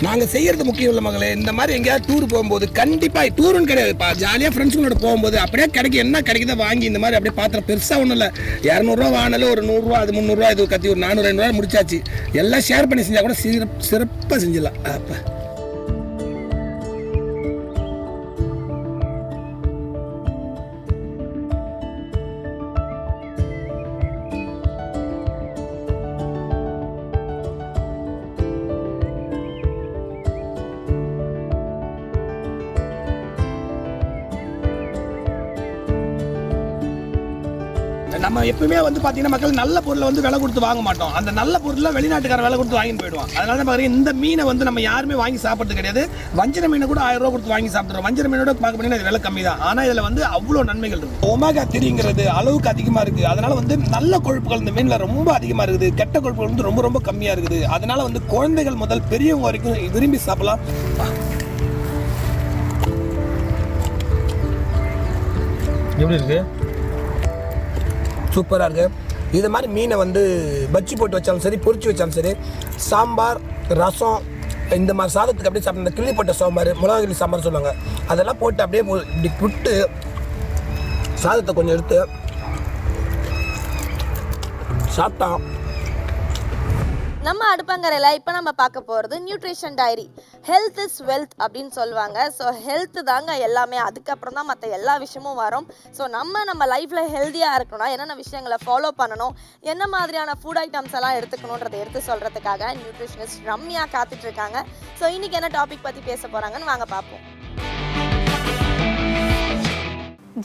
நாங்கள் செய்கிறது முக்கியம் இல்லை மகளே. இந்த மாதிரி எங்கேயாவது டூர் போகும்போது கண்டிப்பாக, டூருன்னு கிடையாதுப்பா, ஜாலியாக ஃப்ரெண்ட்ஸுங்களோட போகும்போது அப்படியே கிடைக்கும், என்ன கிடைக்குதோ வாங்கி இந்த மாதிரி அப்படியே பாத்திரம் பெருசாக ஒன்றும் இல்லை. 200 வாங்கினாலும் ஒரு 100 ரூபா, அது 300 இது கத்தி ஒரு 400 500 முடிச்சாச்சு. எல்லாம் ஷேர் பண்ணி செஞ்சால் கூட சிறப்பாக செஞ்சிடலாம். அப்போ நம்ம எப்பவுமே வந்து பார்த்தீங்கன்னா மக்கள் நல்ல பொருளை வந்து விலை கொடுத்து வாங்க மாட்டோம். அந்த நல்ல பொருளை வெளிநாட்டுக்கார விலை கொடுத்து வாங்கிட்டு போயிடுவான். அதனால தான் பாருங்க, இந்த மீனை வந்து நம்ம யாருமே வாங்கி சாப்பிட்றது கிடையாது. வஞ்சர மீனை கூட 1000 ரூபா கொடுத்து வாங்கி சாப்பிட்றோம். வஞ்சர மீனோட பார்க்க போனீங்கன்னா இது விலை கம்மி தான். ஆனால் இதில் வந்து அவ்வளோ நன்மைகள் இருக்குது. ஒமேகா 3ங்கிறது அளவுக்கு அதிகமாக இருக்குது. அதனால வந்து நல்ல கொழுப்புகள் இந்த மீனில் ரொம்ப அதிகமாக இருக்குது. கெட்ட கொழுப்புகள் வந்து ரொம்ப ரொம்ப கம்மியாக இருக்குது. அதனால வந்து குழந்தைகள் முதல் பெரியவங்க வரைக்கும் விரும்பி சாப்பிடலாம். எப்படி இருக்கு? சூப்பராக இருக்குது. இது மாதிரி மீனை வந்து பச்சி போட்டு வச்சாலும் சரி, பொரிச்சு வச்சாலும் சரி, சாம்பார், ரசம், இந்த மாதிரி சாதத்துக்கு அப்படியே சாப்பிட்டு, இந்த கிள்ளி போட்ட சாம்பார், மிளகா கிள்ளி சாம்பார் சொல்லுவாங்க, அதெல்லாம் போட்டு அப்படியே இப்படி புட்டு சாதத்தை கொஞ்சம் எடுத்து சாப்பிட்டா. நம்ம அடுப்பங்கரையில் இப்போ நம்ம பார்க்க போகிறது nutrition diary. Health is wealth அப்படின்னு சொல்லுவாங்க. ஸோ ஹெல்த்து தாங்க எல்லாமே, அதுக்கப்புறம் தான் மற்ற எல்லா விஷயமும் வரும். ஸோ நம்ம லைஃப்பில் ஹெல்த்தியாக இருக்கணும்னா என்னென்ன விஷயங்களை ஃபாலோ பண்ணணும், என்ன மாதிரியான ஃபுட் ஐட்டம்ஸ் எல்லாம் எடுத்துக்கணுன்றதை எடுத்து சொல்கிறதுக்காக நியூட்ரிஷனிஸ்ட் ரம்யா காத்துட்ருக்காங்க. ஸோ இன்றைக்கி என்ன டாபிக் பற்றி பேச போகிறாங்கன்னு வாங்க பார்ப்போம்.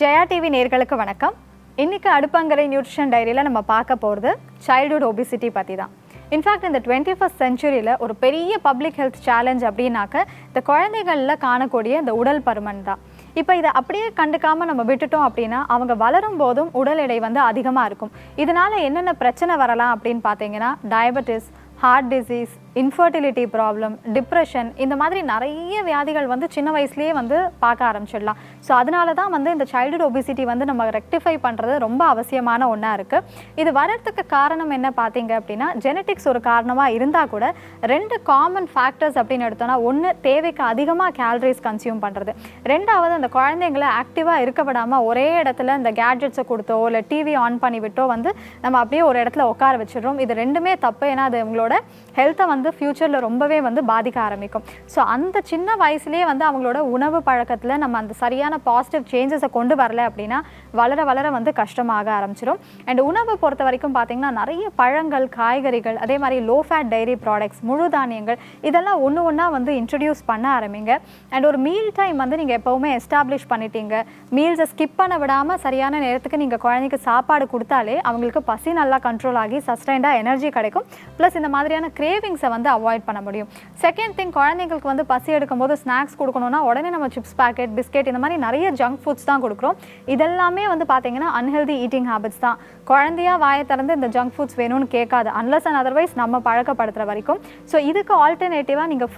ஜெயா டிவி நேயர்களுக்கு வணக்கம். இன்றைக்கி அடுப்பங்கரை நியூட்ரிஷன் டைரியில் நம்ம பார்க்க போகிறது சைல்டுஹுட் ஒபிசிட்டி பற்றி தான். இன்ஃபேக்ட் இந்த 21st செஞ்சுரியில் ஒரு பெரிய பப்ளிக் ஹெல்த் சேலஞ்ச் அப்படின்னாக்க இந்த குழந்தைகளில் காணக்கூடிய இந்த உடல் பருமன் தான். இப்போ இதை அப்படியே கண்டுக்காமல் நம்ம விட்டுட்டோம் அப்படின்னா அவங்க வளரும் போதும் உடல் எடை வந்து அதிகமாக இருக்கும். இதனால் என்னென்ன பிரச்சனை வரலாம் அப்படின்னு பார்த்தீங்கன்னா diabetes, heart disease, infertility problem, depression, இந்த மாதிரி நிறைய வியாதிகள் வந்து சின்ன வயசுலேயே வந்து பார்க்க ஆரம்பிச்சிடலாம். ஸோ அதனால தான் வந்து இந்த சைல்டுஹுட் ஒபிசிட்டி வந்து நம்ம ரெக்டிஃபை பண்ணுறது ரொம்ப அவசியமான ஒன்றா இருக்குது. இது வரத்துக்கு காரணம் என்ன பார்த்தீங்க அப்படின்னா ஜெனட்டிக்ஸ் ஒரு காரணமாக இருந்தால் கூட 2 காமன் ஃபேக்டர்ஸ் அப்படின்னு எடுத்தோன்னா, ஒன்று தேவைக்கு அதிகமாக கேலரிஸ் கன்சியூம் பண்ணுறது, 2வது அந்த குழந்தைங்களை ஆக்டிவாக இருக்க விடாமல் ஒரே இடத்துல இந்த கேட்ஜெட்ஸை கொடுத்தோ இல்லை டிவி ஆன் பண்ணி விட்டோ வந்து நம்ம அப்படியே ஒரு இடத்துல உட்கார வச்சிடுறோம். இது ரெண்டுமே தப்பு. ஏன்னா அது உங்களோட ஹெல்த்தை வந்து ஃப்யூச்சரில் ரொம்பவே வந்து பாதிக்க ஆரம்பிக்கும். ஸோ அந்த சின்ன வயசுலேயே வந்து அவங்களோட உணவு பழக்கத்தில் நம்ம அந்த சரியான பாசிட்டிவ் சேஞ்சஸை கொண்டு வரல அப்படின்னா வளர வளர வந்து கஷ்டமாக ஆரம்பிச்சிடும். அண்ட் உணவை பொறுத்த வரைக்கும் பார்த்திங்கன்னா நிறைய பழங்கள், காய்கறிகள், அதே மாதிரி லோ ஃபேட் டைரி ப்ராடக்ட்ஸ், முழு தானியங்கள், இதெல்லாம் ஒன்றா வந்து இன்ட்ரடியூஸ் பண்ண ஆரம்பிங்க. அண்ட் ஒரு மீல் டைம் வந்து நீங்கள் எப்போவுமே எஸ்டாப்ளிஷ் பண்ணிட்டீங்க. மீல்ஸை ஸ்கிப் பண்ண விடாமல் சரியான நேரத்துக்கு நீங்கள் குழந்தைக்கு சாப்பாடு கொடுத்தாலே அவங்களுக்கு பசி நல்லா கண்ட்ரோல் ஆகி சஸ்டைண்டாக எனர்ஜி கிடைக்கும். ப்ளஸ் இந்த மாதிரியான கிரேவிங்ஸை வந்து அவாய்ட் பண்ண முடியும். செகண்ட் திங், குழந்தைங்களுக்கு வந்து பசி எடுக்கும்போது ஸ்நாக்ஸ் கொடுக்கணும்னா உடனே நம்ம சிப்ஸ் பேக்கெட், பிஸ்கெட், இந்த மாதிரி நிறைய ஜங்க் ஃபுட்ஸ் தான் கொடுக்குறோம். இதெல்லாமே வந்து பார்த்தீங்கன்னா அன்ஹெல்தி ஈட்டிங் ஹேபிட்ஸ் தான். குழந்தையாக வாயை திறந்து இந்த ஜங்க் ஃபுட்ஸ் வேணும்னு கேட்காது, அன்லஸ் அண்ட் அதர்வைஸ் நம்ம பழக்கப்படுத்துகிற வரைக்கும். ஸோ இதுக்கு ஆல்டர்னேட்டிவாக நீங்கள்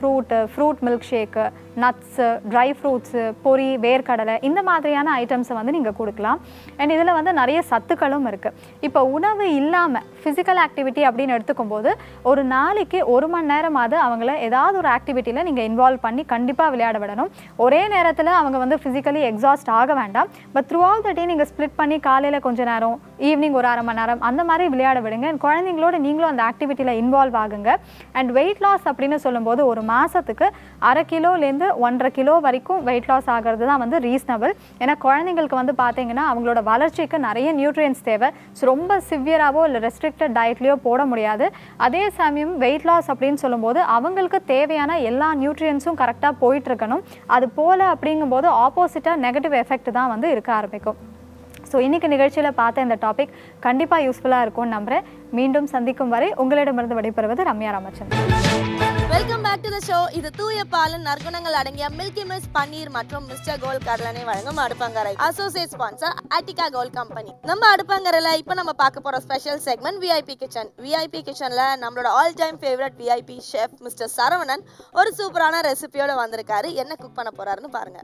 fruit milk shake, nuts, dry fruits, பொரி, வேர்க்கடலை, இந்த மாதிரியான ஐட்டம்ஸை வந்து நீங்கள் கொடுக்கலாம். அண்ட் இதில் வந்து நிறைய சத்துக்களும் இருக்குது. இப்போ உணவு இல்லாமல் ஃபிசிக்கல் ஆக்டிவிட்டி அப்படின்னு எடுத்துக்கும் போது ஒரு நாளைக்கு 1 மணி நேரமாவது அவங்கள ஏதாவது ஒரு ஆக்டிவிட்டியில் நீங்கள் இன்வால்வ் பண்ணி கண்டிப்பாக விளையாட விடணும். ஒரே நேரத்தில் அவங்க வந்து ஃபிசிக்கலி எக்ஸாஸ்ட் ஆக வேண்டாம். பட் த்ரூ அவுட் த டே நீங்கள் ஸ்ப்ளிட் பண்ணி காலையில் கொஞ்சம் நேரம், ஈவினிங் ஒரு 1/2 மணி நேரம் அந்த மாதிரி விளையாட விடுங்க. குழந்தைங்களோட நீங்களும் அந்த ஆக்டிவிட்டியில் இன்வால்வ் ஆகுங்க. அண்ட் வெயிட் லாஸ் அப்படின்னு சொல்லும்போது ஒரு மாதத்துக்கு 1/2 கிலோலேருந்து 1.5 கிலோ வரைக்கும் வெயிட் லாஸ் ஆகிறது தான் வந்து ரீசனபிள். ஏன்னா குழந்தைங்களுக்கு வந்து பார்த்தீங்கன்னா அவங்களோட வளர்ச்சிக்கு நிறைய நியூட்ரியன்ஸ் தேவை. ஸோ ரொம்ப சிவியராகவோ இல்லை ரெஸ்ட்ரிக்டட் டயட்லேயோ போட முடியாது. அதே சமயம் வெயிட் லாஸ் அப்படின்னு சொல்லும்போது அவங்களுக்கு தேவையான எல்லா நியூட்ரியன்ஸும் கரெக்டாக போயிட்டுருக்கணும். அது போல் அப்படிங்கும்போது ஆப்போசிட்டாக நெகட்டிவ் எஃபெக்ட் தான் வந்து இருக்க ஆரம்பிக்கும். ஸோ இன்றைக்கி நிகழ்ச்சியில் பார்த்த இந்த டாபிக் கண்டிப்பாக யூஸ்ஃபுல்லாக இருக்கும்னு நம்புகிறேன். மீண்டும் சந்திக்கும் வரை உங்களிடமிருந்து விடைபெறுவது Ramya Ramachandran. Welcome back to the show. இது தூய பாலின் நற்குணங்கள் அடங்கிய மில்கி மிஸ் பன்னீர் மற்றும் மிஸ்டர் கோல்ட் கடலனை வழங்கும் அடுப்பங்கரை. Associate sponsor Attica gold company. நம்ம அடுப்பங்கரையில் இப்போ நம்ம பார்க்க போகிற special segment VIP kitchen. VIP கிச்சனில் நம்மளோட all time favourite VIP chef mister Saravanan ஒரு சூப்பரான ரெசிபியோட வந்திருக்காரு. என்ன குக் பண்ண போறாருன்னு பாருங்க.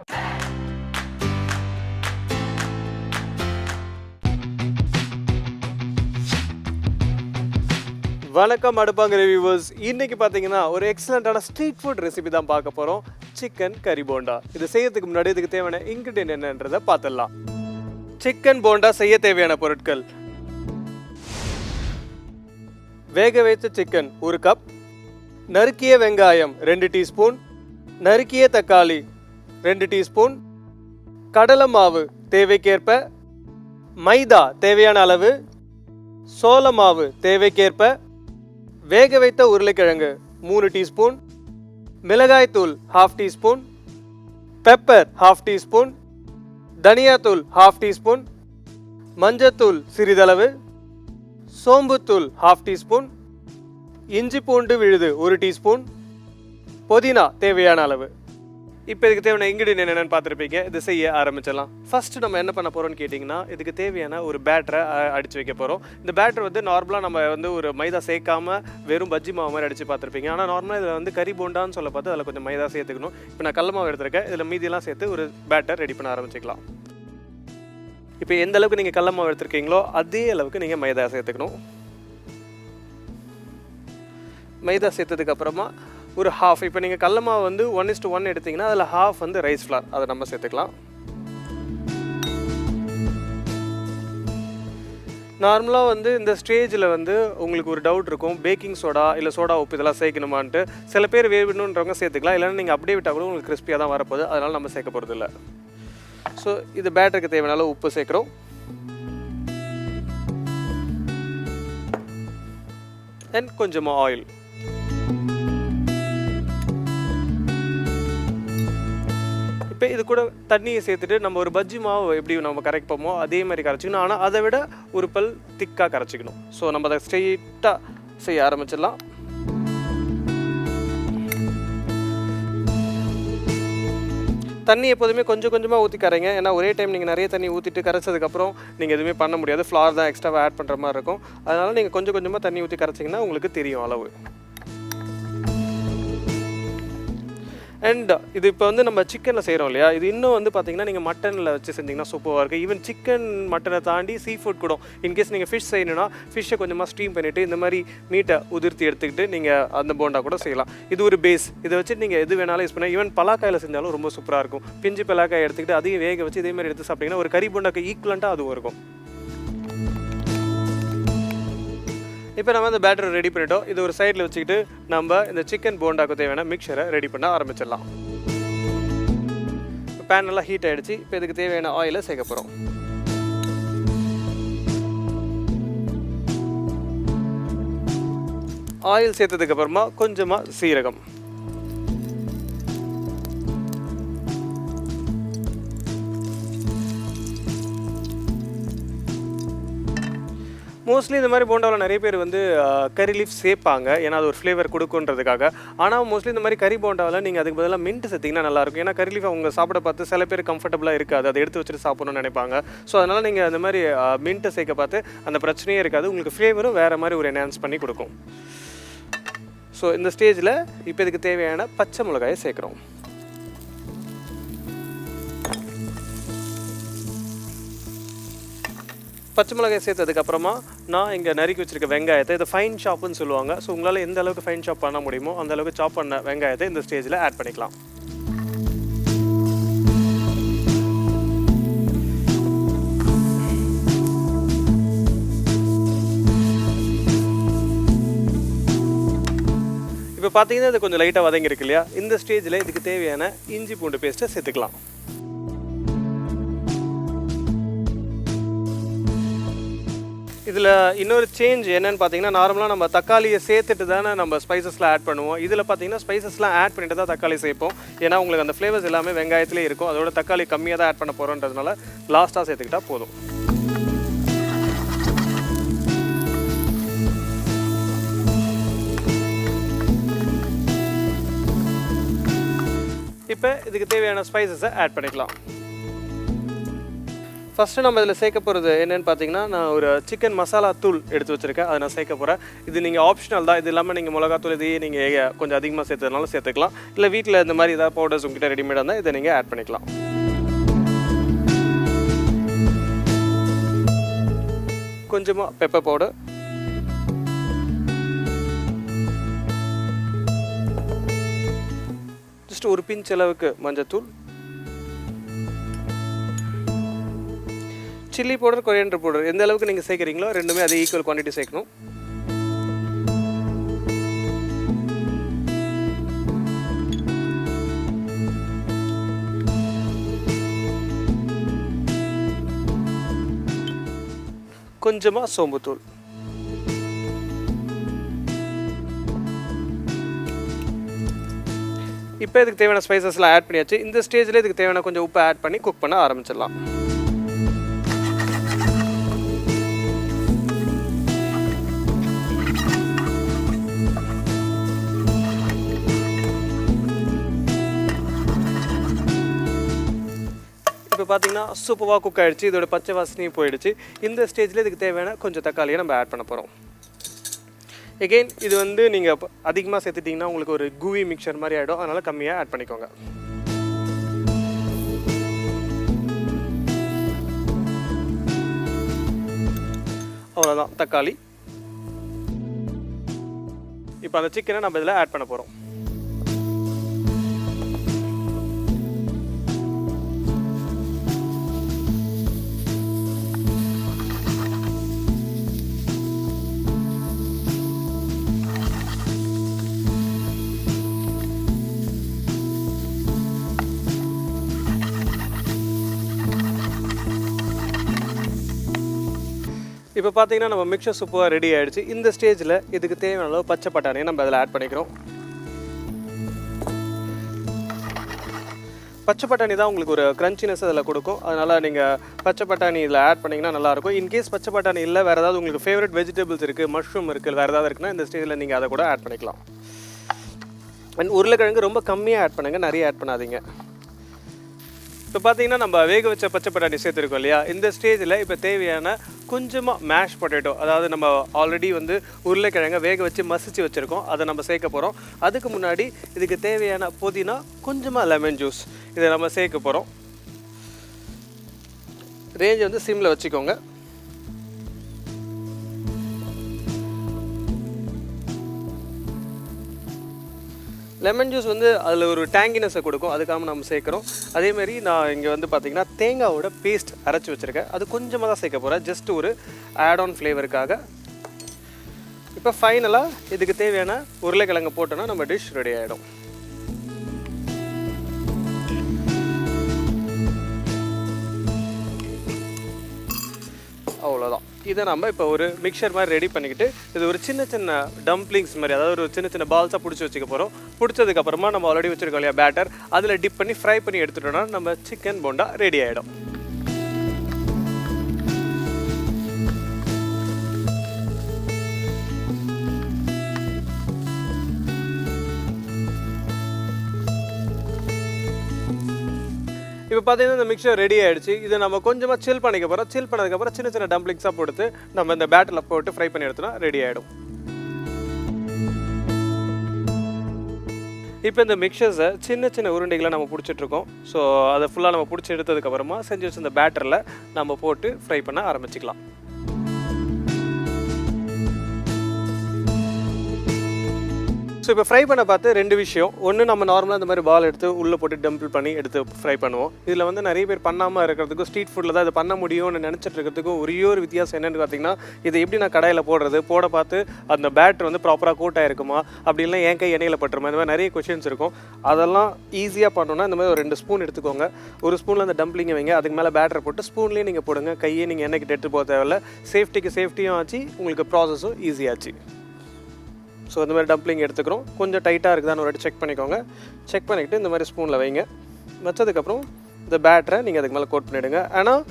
வணக்கம் அடுப்பங்கரை வியூவர்ஸ். இன்னைக்கு பார்த்தீங்கன்னா ஒரு எக்ஸலண்ட்டான ஸ்ட்ரீட் ஃபுட் ரெசிபி தான் பார்க்க போகிறோம். சிக்கன் கறி போண்டா. இது செய்யறதுக்கு முன்னாடி இதுக்கு தேவையான இன்க்ரீடியன்ட் என்னன்றதை பார்த்துடலாம். சிக்கன் போண்டா செய்ய தேவையான பொருட்கள்: வேக வைத்த சிக்கன் 1 கப், நறுக்கிய வெங்காயம் 2 டீஸ்பூன், நறுக்கிய தக்காளி 2 டீஸ்பூன், கடலை மாவு தேவைக்கேற்ப, மைதா தேவையான அளவு, சோள மாவு தேவைக்கேற்ப, வேக வைத்த உருளைக்கிழங்கு 3 டீஸ்பூன், மிளகாய்த்தூள் 1/2 டீஸ்பூன், பெப்பர் 1/2 டீஸ்பூன், தனியாத்தூள் 1/2 டீஸ்பூன், மஞ்சத்தூள் சிறிதளவு, சோம்புத்தூள் 1/2 டீஸ்பூன், இஞ்சி பூண்டு விழுது 1 டீஸ்பூன், புதினா தேவையான அளவு. இப்போ இதுக்கு தேவையான இன்க்ரீடியன்ட் என்னென்னு பார்த்துருப்பீங்க. இது செய்ய ஆரம்பிச்சிடலாம். ஃபஸ்ட்டு நம்ம என்ன பண்ண போகிறோம்னு கேட்டிங்கன்னா, இதுக்கு தேவையான ஒரு பேட்டரை அடித்து வைக்க போகிறோம். இந்த பேட்டர் வந்து நார்மலாக நம்ம வந்து ஒரு மைதா சேர்க்காமல் வெறும் பஜ்ஜி மாவு மாதிரி அடித்து பார்த்துருப்பீங்க. ஆனால் நார்மலாக இதில் வந்து கறி போண்டான்னு சொல்ல பார்த்து அதில் கொஞ்சம் மைதா சேர்த்துக்கணும். இப்போ நான் கடல மாவு எடுத்துருக்கேன். இதில் மீதியெல்லாம் சேர்த்து ஒரு பேட்டர் ரெடி பண்ண ஆரம்பிச்சிக்கலாம். இப்போ எந்த அளவுக்கு நீங்கள் கடல மாவு எடுத்துருக்கீங்களோ அதே அளவுக்கு நீங்கள் மைதா சேர்த்துக்கணும். மைதா சேர்த்ததுக்கப்புறமா ஒரு ஹாஃப், இப்போ நீங்கள் கடல மாவு வந்து 1:1 எடுத்திங்கன்னா அதில் ஹாஃப் வந்து ரைஸ் ஃப்ளார், அதை நம்ம சேர்த்துக்கலாம். நார்மலாக வந்து இந்த ஸ்டேஜில் வந்து உங்களுக்கு ஒரு டவுட் இருக்கும், பேக்கிங் சோடா இல்லை சோடா உப்பு இதெல்லாம் சேர்க்கணுமான்ட்டு. சில பேர் வேணுன்றவங்க சேர்த்துக்கலாம், இல்லைன்னா நீங்கள் அப்படியே விட்டால் கூட உங்களுக்கு கிறிஸ்பியாக தான் வரப்போகுது, அதனால் நம்ம சேர்க்க போகிறது இல்லை. ஸோ இது பேட்டருக்கு தேவையான உப்பு சேர்க்குறோம். அண்ட் கொஞ்சமாக ஆயில். இப்போ இது கூட தண்ணியை சேர்த்துட்டு நம்ம ஒரு பஜ்ஜி மாவு எப்படி நம்ம கரைப்போமோ அதே மாதிரி கரைச்சிக்கணும். ஆனால் அதை விட ஒரு பல் திக்காக கரைச்சிக்கணும். ஸோ நம்ம அதை ஸ்ட்ரெயிட்டாக செய்ய ஆரம்பிச்சிடலாம். தண்ணி எப்போதுமே கொஞ்சம் கொஞ்சமாக ஊற்றி கரைங்க. ஏன்னா ஒரே டைம் நீங்கள் நிறைய தண்ணி ஊற்றிட்டு கரைச்சதுக்கப்புறம் நீங்கள் எதுவுமே பண்ண முடியாது, ஃப்ளார் தான் எக்ஸ்ட்ராவாக ஆட் பண்ணுற மாதிரி இருக்கும். அதனால் நீங்கள் கொஞ்சம் கொஞ்சமாக தண்ணி ஊற்றி கரைச்சிங்கன்னா உங்களுக்கு தெரியும் அளவு. அண்ட் இது இப்போ வந்து நம்ம சிக்கனில் செய்கிறோம் இல்லையா, இது இன்னும் வந்து பார்த்திங்கன்னா நீங்கள் மட்டனில் வச்சு செஞ்சிங்கன்னா சூப்பராக இருக்குது. ஈவன் சிக்கன் மட்டனை தாண்டி சீ ஃபுட் கூட, இன்கேஸ் நீங்கள் ஃபிஷ் செய்யணுன்னா ஃபிஷ்ஷை கொஞ்சமாக ஸ்டீம் பண்ணிவிட்டு இந்த மாதிரி மீட்டை உதிர்த்தி எடுத்துக்கிட்டு நீங்கள் அந்த போண்டா கூட செய்யலாம். இது ஒரு பேஸ். இதை வச்சு நீங்கள் எது வேணாலும் யூஸ் பண்ணலாம். ஈவன் பலாக்காயில் செஞ்சாலும் ரொம்ப சூப்பராக இருக்கும். பிஞ்சு பலாக்காய் எடுத்துக்கிட்டு அதையும் வேக வச்சு இதே மாதிரி எடுத்து சாப்பிட்டிங்கன்னா ஒரு கறி போண்டாக்கு ஈக்குவலண்ட்டாக அதுவும் இருக்கும். இப்போ நம்ம இந்த பேட்டரை ரெடி பண்ணிட்டோம். இது ஒரு சைடில் வச்சுக்கிட்டு நம்ம இந்த சிக்கன் போண்டாக்கு தேவையான மிக்சரை ரெடி பண்ண ஆரம்பிச்சிடலாம். பேன் நல்லா ஹீட் ஆகிடுச்சு. இப்போ இதுக்கு தேவையான ஆயிலை சேர்க்க போகிறோம். ஆயில் சேர்த்ததுக்கப்புறமா கொஞ்சமாக சீரகம், மோஸ்ட்லி இந்த மாதிரி போண்டாவில் நிறைய பேர் வந்து கறி லீஃப் சேர்ப்பாங்க, ஏன்னா அது ஒரு ஃப்ளேவர் கொடுக்குன்றதுக்காக. ஆனால் மோஸ்ட்லி இந்த மாதிரி கறி போண்டாவில் நீங்கள் அதுக்கு பதிலாக மின்ட் சேர்த்திங்கன்னா நல்லாயிருக்கும். ஏன்னா கறி லீஃப் அவங்க சாப்பிட பார்த்து சில பேர் கம்ஃபர்டபுளாக இருக்காது, அதை எடுத்து வச்சுட்டு சாப்பிடணும்னு நினைப்பாங்க. ஸோ அதனால் நீங்கள் அந்த மாதிரி மின்ட்டை சேர்க்க பார்த்து அந்த பிரச்சனையே இருக்காது, உங்களுக்கு ஃப்ளேவரும் வேறு மாதிரி ஒரு என்ஹான்ஸ் பண்ணி கொடுக்கும். ஸோ இந்த ஸ்டேஜில் இப்போ இதுக்கு தேவையான பச்சை மிளகாயை சேர்க்குறோம். பச்சை மிளகாய் சேர்த்ததுக்கப்புறமா நான் இங்கே நறுக்கி வச்சுருக்க வெங்காயத்தை, இதை ஃபைன் ஷாப்புன்னு சொல்லுவாங்க. ஸோ உங்களால் எந்த அளவுக்கு ஃபைன் ஷாப் பண்ண முடியுமோ அந்த அளவுக்கு சாப் பண்ண வெங்காயத்தை இந்த ஸ்டேஜில் ஆட் பண்ணிக்கலாம். இப்போ பார்த்தீங்கன்னா இது கொஞ்சம் லைட்டாக வதங்கிருக்கு இல்லையா, இந்த ஸ்டேஜில் இதுக்கு தேவையான இஞ்சி பூண்டு பேஸ்ட்டை சேர்த்துக்கலாம். இதில் இன்னொரு சேஞ்ச் என்னென்னு பார்த்தீங்கன்னா, நார்மலாக நம்ம தக்காளியை சேர்த்துட்டு தானே நம்ம ஸ்பைசஸ்லாம் ஆட் பண்ணுவோம். இதில் பார்த்தீங்கன்னா ஸ்பைசஸ்லாம் ஆட் பண்ணிட்டு தான் தக்காளி சேர்ப்போம். ஏன்னா உங்களுக்கு அந்த ஃப்ளேவர்ஸ் எல்லாமே வெங்காயத்திலே இருக்கும். அதோட தக்காளி கம்மியாக தான் ஆட் பண்ண போகிறோன்றதுனால லாஸ்ட்டாக சேர்த்துக்கிட்டா போதும். இப்போ இதுக்கு தேவையான ஸ்பைசஸை ஆட் பண்ணிக்கலாம். ஃபஸ்ட்டு நம்ம இதில் சேர்க்க போகிறது என்னென்னு பார்த்தீங்கன்னா, நான் ஒரு சிக்கன் மசாலா தூள் எடுத்து வச்சுருக்கேன், அதை நான் சேர்க்க போகிறேன். இது நீங்கள் ஆப்ஷனல் தான். இது இல்லாமல் நீங்கள் மிளகாத்தூள் இதையே நீங்கள் கொஞ்சம் அதிகமாக சேர்த்ததுனால சேர்த்துக்கலாம். இல்லை வீட்டில் இந்த மாதிரி ஏதாவது பவுடர்ஸ் உங்ககிட்ட ரெடிமேடாக இருந்தால் இதை நீங்கள் ஆட் பண்ணிக்கலாம். கொஞ்சமாக பெப்பர் பவுடர், ஜஸ்ட் ஒரு பிஞ்ச் அளவுக்கு மஞ்சத்தூள், சில்லி பவுடர், கொரியண்டர் பவுடர் எந்த அளவுக்கு நீங்கள் சேர்க்குறீங்களோ ரெண்டுமே அதே ஈக்குவல் குவான்டிட்டி சேர்க்கணும். கொஞ்சமாக சோம்புத்தூள். இப்போ இதுக்கு தேவையான ஸ்பைசஸ்லாம் ஆட் பண்ணியாச்சு. இந்த ஸ்டேஜில் இதுக்கு தேவையான கொஞ்சம் உப்பு ஆட் பண்ணி குக் பண்ண ஆரம்பிச்சிடலாம். இப்போ பார்த்தீங்கன்னா சூப்பராக குக் ஆகிடுச்சு. இதோட பச்சை வாசனையும் போயிடுச்சு. இந்த ஸ்டேஜில் இதுக்கு தேவையான கொஞ்சம் தக்காளியை நம்ம ஆட் பண்ண போகிறோம். எகெயின் இது வந்து நீங்கள் அதிகமாக சேர்த்துட்டிங்கன்னா உங்களுக்கு ஒரு கூவி மிக்சர் மாதிரி ஆகிடும், அதனால் கம்மியாக ஆட் பண்ணிக்கோங்க. அவ்வளோதான் தக்காளி. இப்போ அந்த சிக்கனை நம்ம இதில் ஆட் பண்ண போகிறோம். இப்போ பார்த்தீங்கன்னா நம்ம மிக்சர் சூப்பராக ரெடி ஆகிடுச்சு. இந்த ஸ்டேஜில் இதுக்கு தேவையான அளவு பச்சை பட்டாணியை நம்ம அதில் ஆட் பண்ணிக்கிறோம். பச்சை பட்டாணி தான் உங்களுக்கு ஒரு க்ரன்ச்சினஸ் அதில் கொடுக்கும். அதனால் நீங்கள் பச்சை பட்டாணி இதில் ஆட் பண்ணிங்கன்னா நல்லாயிருக்கும். இன்கேஸ் பச்சை பட்டாணி இல்லை, வேறு ஏதாவது உங்களுக்கு ஃபேவரட் வெஜிடபிள்ஸ் இருக்குது, மஷ்ரூம் இருக்குது, வேறு ஏதாவது இருக்குன்னா இந்த ஸ்டேஜில் நீங்கள் அதை கூட ஆட் பண்ணிக்கலாம். அண்ட் உருளைக்கிழங்கு ரொம்ப கம்மியாக ஆட் பண்ணுங்கள், நிறைய ஆட் பண்ணாதீங்க. இப்போ பார்த்தீங்கன்னா நம்ம வேக வச்ச பச்சை பட்டாணி சேர்த்துருக்கோம் இல்லையா, இந்த ஸ்டேஜில் இப்போ தேவையான கொஞ்சமாக மேஷ் பொட்டேட்டோ, அதாவது நம்ம ஆல்ரெடி வந்து உருளைக்கிழங்கை வேக வச்சு மசிச்சு வச்சுருக்கோம், அதை நம்ம சேர்க்க போகிறோம். அதுக்கு முன்னாடி இதுக்கு தேவையான புதினா, கொஞ்சமாக லெமன் ஜூஸ் இதை நம்ம சேர்க்க போகிறோம். ரேஞ்ச் வந்து சிம்மில் வச்சுக்கோங்க. லெமன் ஜூஸ் வந்து அதில் ஒரு டேங்கினஸை கொடுக்கும், அதுக்காக நம்ம சேர்க்குறோம். அதேமாதிரி நான் இங்கே வந்து பார்த்திங்கன்னா தேங்காவோட பேஸ்ட் அரைச்சி வச்சுருக்கேன், அது கொஞ்சமாக தான் சேர்க்க போகிறேன், ஜஸ்ட் ஒரு ஆட் ஆன் ஃப்ளேவருக்காக. இப்போ ஃபைனலாக இதுக்கு தேவையான உருளைக்கிழங்கு போட்டோன்னா நம்ம டிஷ் ரெடி ஆகிடும். அவ்வளோதான். இதை நம்ம இப்போ ஒரு மிக்சர் மாதிரி ரெடி பண்ணிக்கிட்டு இது ஒரு சின்ன சின்ன டம்ப்ளிங்ஸ் மாதிரி, அதாவது ஒரு சின்ன சின்ன பால்ஸாக பிடிச்சி வச்சுக்க போகிறோம். பிடிச்சதுக்கப்புறமா நம்ம ஆல்ரெடி வச்சுருக்கோம் இல்லையா பேட்டர், அதில் டிப் பண்ணி ஃப்ரை பண்ணி எடுத்துட்டோம்னா நம்ம சிக்கன் போண்டா ரெடி ஆகிடும். இப்போ பார்த்தீங்கன்னா இந்த மிக்சர் ரெடி ஆகிடுச்சு. இதை நம்ம கொஞ்சமாக சில் பண்ணிக்க போகிறோம். சில் பண்ணதுக்கப்புறம் சின்ன சின்ன டம்ப்ளிங்ஸாக போட்டு நம்ம இந்த பேட்டரில் போட்டு ஃப்ரை பண்ணி எடுத்தோம்னா ரெடி ஆகிடும். இப்போ இந்த மிக்சர்ஸை சின்ன சின்ன உருண்டைகளை நம்ம பிடிச்சிட்ருக்கோம். ஸோ அதை ஃபுல்லாக நம்ம பிடிச்சி எடுத்ததுக்கப்புறமா செஞ்சு வச்சு இந்த பேட்டரில் நம்ம போட்டு ஃப்ரை பண்ண ஆரம்பிச்சிக்கலாம். ஸோ இப்போ ஃப்ரை பண்ண பார்த்து ரெண்டு விஷயம். ஒன்று, நம்ம நார்மலாக இந்த மாதிரி பால் எடுத்து உள்ளே போட்டு டம்பிள் பண்ணி எடுத்து ஃப்ரை பண்ணுவோம். இதில் வந்து நிறைய பேர் பண்ணாமல் இருக்கிறதுக்கும் ஸ்ட்ரீட் ஃபுட்டில் தான் இதை பண்ண முடியும்னு நினச்சிட்டு இருக்கிறதுக்கும் ஒரே ஒரு வித்தியாசம் என்னென்னு பார்த்தீங்கன்னா, இதை எப்படி நான் கடையில் போட பார்த்து அந்த பேட்டர் வந்து ப்ராப்பராக கோட் ஆகிருக்குமா, அப்படி இல்லை என் கை எண்ணெயில் பட்டுருமா, இந்த மாதிரி நிறைய கொஷின்ஸ் இருக்கும். அதெல்லாம் ஈஸியாக பண்ணணும்னா இந்த மாதிரி ஒரு 2 ஸ்பூன் எடுத்துக்கோங்க. ஒரு ஸ்பூனில் அந்த டம்ப்ளிங்கை வைங்க, அதுக்கு மேலே பேட்டர் போட்டு ஸ்பூன்லேயே நீங்கள் போடுங்க. கையே நீங்கள் எண்ணெய்க்கு எடுத்து போக தேவையில்ல. சேஃப்டியும் ஆச்சு, உங்களுக்கு ப்ராசஸும் ஈஸியாச்சு. ஸோ இந்த மாதிரி டம்ப்ளிங் எடுத்துக்கிறோம். கொஞ்சம் டைட்டாக இருக்குதான்னு ஒரு வாட்டி செக் பண்ணிக்கோங்க. செக் பண்ணிக்கிட்டு இந்த மாதிரி ஸ்பூனில் வைங்க. வச்சதுக்கப்புறம் இந்த பேட்டரை நீங்கள் அதுக்கு மேலே கோட் பண்ணிவிடுங்க. ஆனால்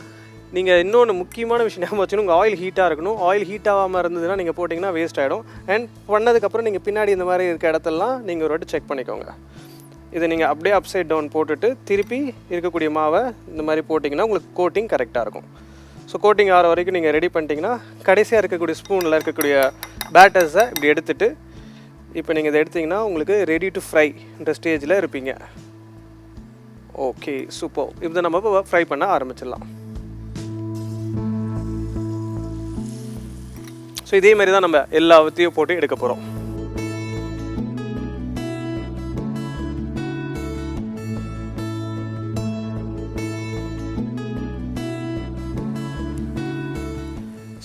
நீங்கள் இன்னொன்று முக்கியமான விஷயம் ஞாபகம் வச்சுக்கணும், உங்கள் ஆயில் ஹீட்டாக இருக்கணும். ஆயில் ஹீட் ஆகாமல் இருந்ததுன்னா நீங்கள் போட்டிங்கன்னா வேஸ்ட் ஆகிடும். அண்ட் பண்ணதுக்கப்புறம் நீங்கள் பின்னாடி இந்த மாதிரி இருக்க இடத்தெல்லாம் நீங்கள் ஒரு வாட்டி செக் பண்ணிக்கோங்க. இதை நீங்கள் அப்படியே அப்சைட் டவுன் போட்டுட்டு திருப்பி இருக்கக்கூடிய மாவை இந்த மாதிரி போட்டிங்கன்னா உங்களுக்கு கோட்டிங் கரெக்டாக இருக்கும். ஸோ கோட்டிங் ஆகிற வரைக்கும் நீங்கள் ரெடி பண்ணிட்டீங்கன்னா கடைசியாக இருக்கக்கூடிய ஸ்பூனில் இருக்கக்கூடிய பேட்டர்ஸை இப்படி எடுத்துகிட்டு இப்போ நீங்கள் இதை எடுத்திங்கன்னா உங்களுக்கு ரெடி டு ஃப்ரைன்ற ஸ்டேஜில் இருப்பீங்க. Okay, super. இதை நம்ம இப்போ ஃப்ரை பண்ண ஆரம்பிச்சிடலாம். ஸோ இதே மாதிரி தான் நம்ம எல்லாத்தையும் போட்டு எடுக்க போகிறோம்.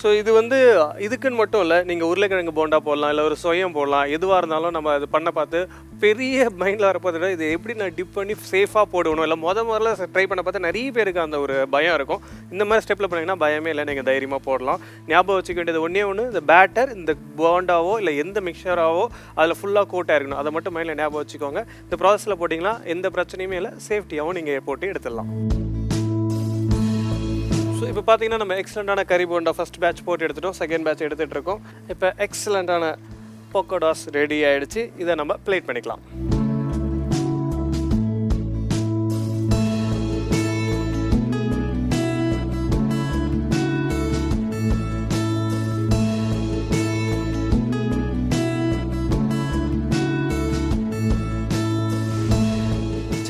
ஸோ இது வந்து இதுக்குன்னு மட்டும் இல்லை, நீங்கள் உருளைக்கிழங்கு போண்டா போடலாம், இல்லை ஒரு சொயம் போடலாம். எதுவாக இருந்தாலும் நம்ம அது பண்ண பார்த்து பெரிய மைண்டில் வரப்போது இது எப்படி நான் டிப் பண்ணி சேஃபாக போடணும், இல்லை முதல்ல ட்ரை பண்ண பார்த்தா நிறைய பேருக்கு அந்த ஒரு பயம் இருக்கும். இந்த மாதிரி ஸ்டெப்பில் பண்ணிங்கன்னா பயமே இல்லை, நீங்கள் தைரியமாக போடலாம். ஞாபகம் வச்சுக்க வேண்டியது ஒன்று, இந்த பேட்டர் இந்த போண்டாவோ இல்லை எந்த மிக்சராவோ அதில் ஃபுல்லாக கோட்டாக இருக்கணும். அதை மட்டும் மைண்டில் ஞாபகம் வச்சுக்கோங்க. இந்த ப்ராசஸில் போட்டிங்கன்னா எந்த பிரச்சனையுமே இல்லை, சேஃப்டியாகவும் நீங்கள் போட்டு எடுத்துடலாம். ஸோ இப்போ பார்த்தீங்கன்னா நம்ம எக்ஸலண்ட்டான கறி போண்டா ஃபஸ்ட் பேட்ச் போட்டு எடுத்துட்டோம், செகண்ட் பேட்ச் எடுத்துகிட்டு இருக்கோம். இப்போ எக்ஸலண்ட்டான பக்கோடாஸ் ரெடி ஆகிடுச்சு. இதை நம்ம பிளேட் பண்ணிக்கலாம்.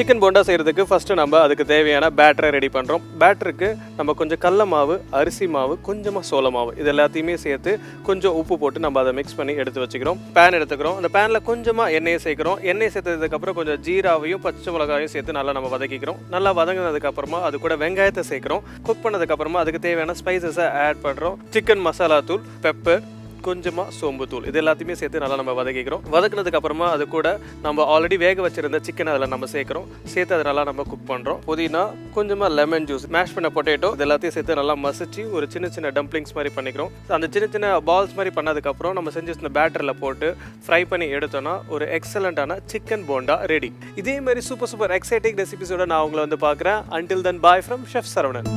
சிக்கன் போண்டா செய்கிறதுக்கு ஃபஸ்ட்டு நம்ம அதுக்கு தேவையான பேட்டரை ரெடி பண்ணுறோம். பேட்டருக்கு நம்ம கொஞ்சம் கடல மாவு, அரிசி மாவு, கொஞ்சமாக சோள மாவு இது எல்லாத்தையுமே சேர்த்து கொஞ்சம் உப்பு போட்டு நம்ம அதை மிக்ஸ் பண்ணி எடுத்து வச்சுக்கிறோம். பேன் எடுத்துக்கிறோம். அந்த பேனில் கொஞ்சமாக எண்ணெயை சேர்க்குறோம். எண்ணெய் சேர்த்ததுக்கப்புறம் கொஞ்சம் ஜீராவையும் பச்சை மிளகாயும் சேர்த்து நல்லா நம்ம வதக்கிக்கிறோம். நல்லா வதங்கினதுக்கப்புறமா அது கூட வெங்காயத்தை சேர்க்குறோம். குக் பண்ணதுக்கப்புறமா அதுக்கு தேவையான ஸ்பைசஸை ஆட் பண்ணுறோம். சிக்கன் மசாலா தூள், பெப்பர், கொஞ்சமாக சோம்பு தூள் இது எல்லாத்தையுமே சேர்த்து நல்லா நம்ம வதக்கிக்கிறோம். வதக்கினதுக்கு அப்புறமா அது கூட நம்ம ஆல்ரெடி வேக வச்சிருந்த சிக்கன் அதில் நம்ம சேர்க்குறோம். சேர்த்து அதை நல்லா நம்ம குக் பண்ணுறோம். புதினா, கொஞ்சமாக லெமன் ஜூஸ், மேஷ் பண்ண பொட்டேட்டோ இது எல்லாத்தையும் சேர்த்து நல்லா மசிச்சு ஒரு சின்ன சின்ன டம்ப்ளிங்ஸ் மாதிரி பண்ணிக்கிறோம். அந்த சின்ன சின்ன பால்ஸ் மாதிரி பண்ணதுக்கப்புறம் நம்ம செஞ்சு வச்சிருந்த பேட்டரில் போட்டு ஃப்ரை பண்ணி எடுத்தோன்னா ஒரு எக்ஸலண்ட்டான சிக்கன் போண்டா ரெடி. இதே மாதிரி சூப்பர் எக்ஸைட்டிங் ரெசிபிஸோட நான் உங்களை வந்து பார்க்குறேன். until then bye from Chef Saravanan.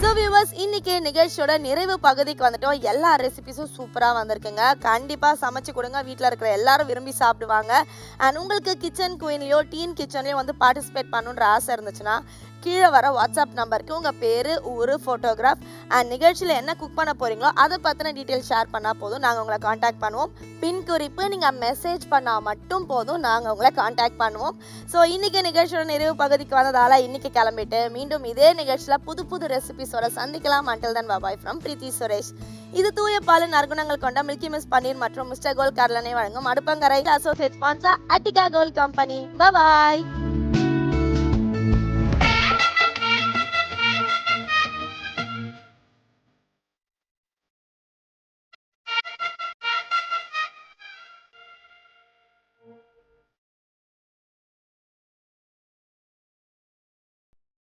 So viewers, இன்னைக்கு நிகழ்ச்சியோட நிறைவு பகுதிக்கு வந்துட்டோம். எல்லா ரெசிபிஸும் சூப்பராக வந்திருக்குங்க. கண்டிப்பாக சமைச்சு கொடுங்க, வீட்டில் இருக்கிற எல்லாரும் விரும்பி சாப்பிடுவாங்க. அண்ட் உங்களுக்கு கிச்சன் குயின்லையோ டீன் கிச்சன்லையோ வந்து பார்ட்டிசிபேட் பண்ணுன்ற ஆசை இருந்துச்சுன்னா கீழே வர வாட்ஸ்அப் நம்பருக்கு உங்கள் பேர், ஊர், ஃபோட்டோகிராஃப் அண்ட் நிகழ்ச்சியில் என்ன குக் பண்ண போகிறீங்களோ அதை பற்றின டீட்டெயில் ஷேர் பண்ணால் போதும், நாங்கள் உங்களை காண்டாக்ட் பண்ணுவோம். பின் குறிப்பு நீங்கள் மெசேஜ் பண்ணால் மட்டும் போதும், நாங்கள் உங்களை காண்டாக்ட் பண்ணுவோம். ஸோ இன்றைக்கி நிகழ்ச்சியோட நிறைவு பகுதிக்கு வந்ததால் இன்றைக்கி கிளம்பிட்டு மீண்டும் இதே நிகழ்ச்சியில் புது ரெசிபிஸோட சந்திக்கலாம். until then bye from பிரீத்தி சுரேஷ். இது தூய பாலின் நற்குணங்கள் கொண்ட மில்கி மிஸ் பன்னீர் மற்றும் மிஸ்டர் கோல்ட் கடலெண்ணெய் வழங்கும் அடுப்பங்கரை associate sponsor Attica gold company. பாய்.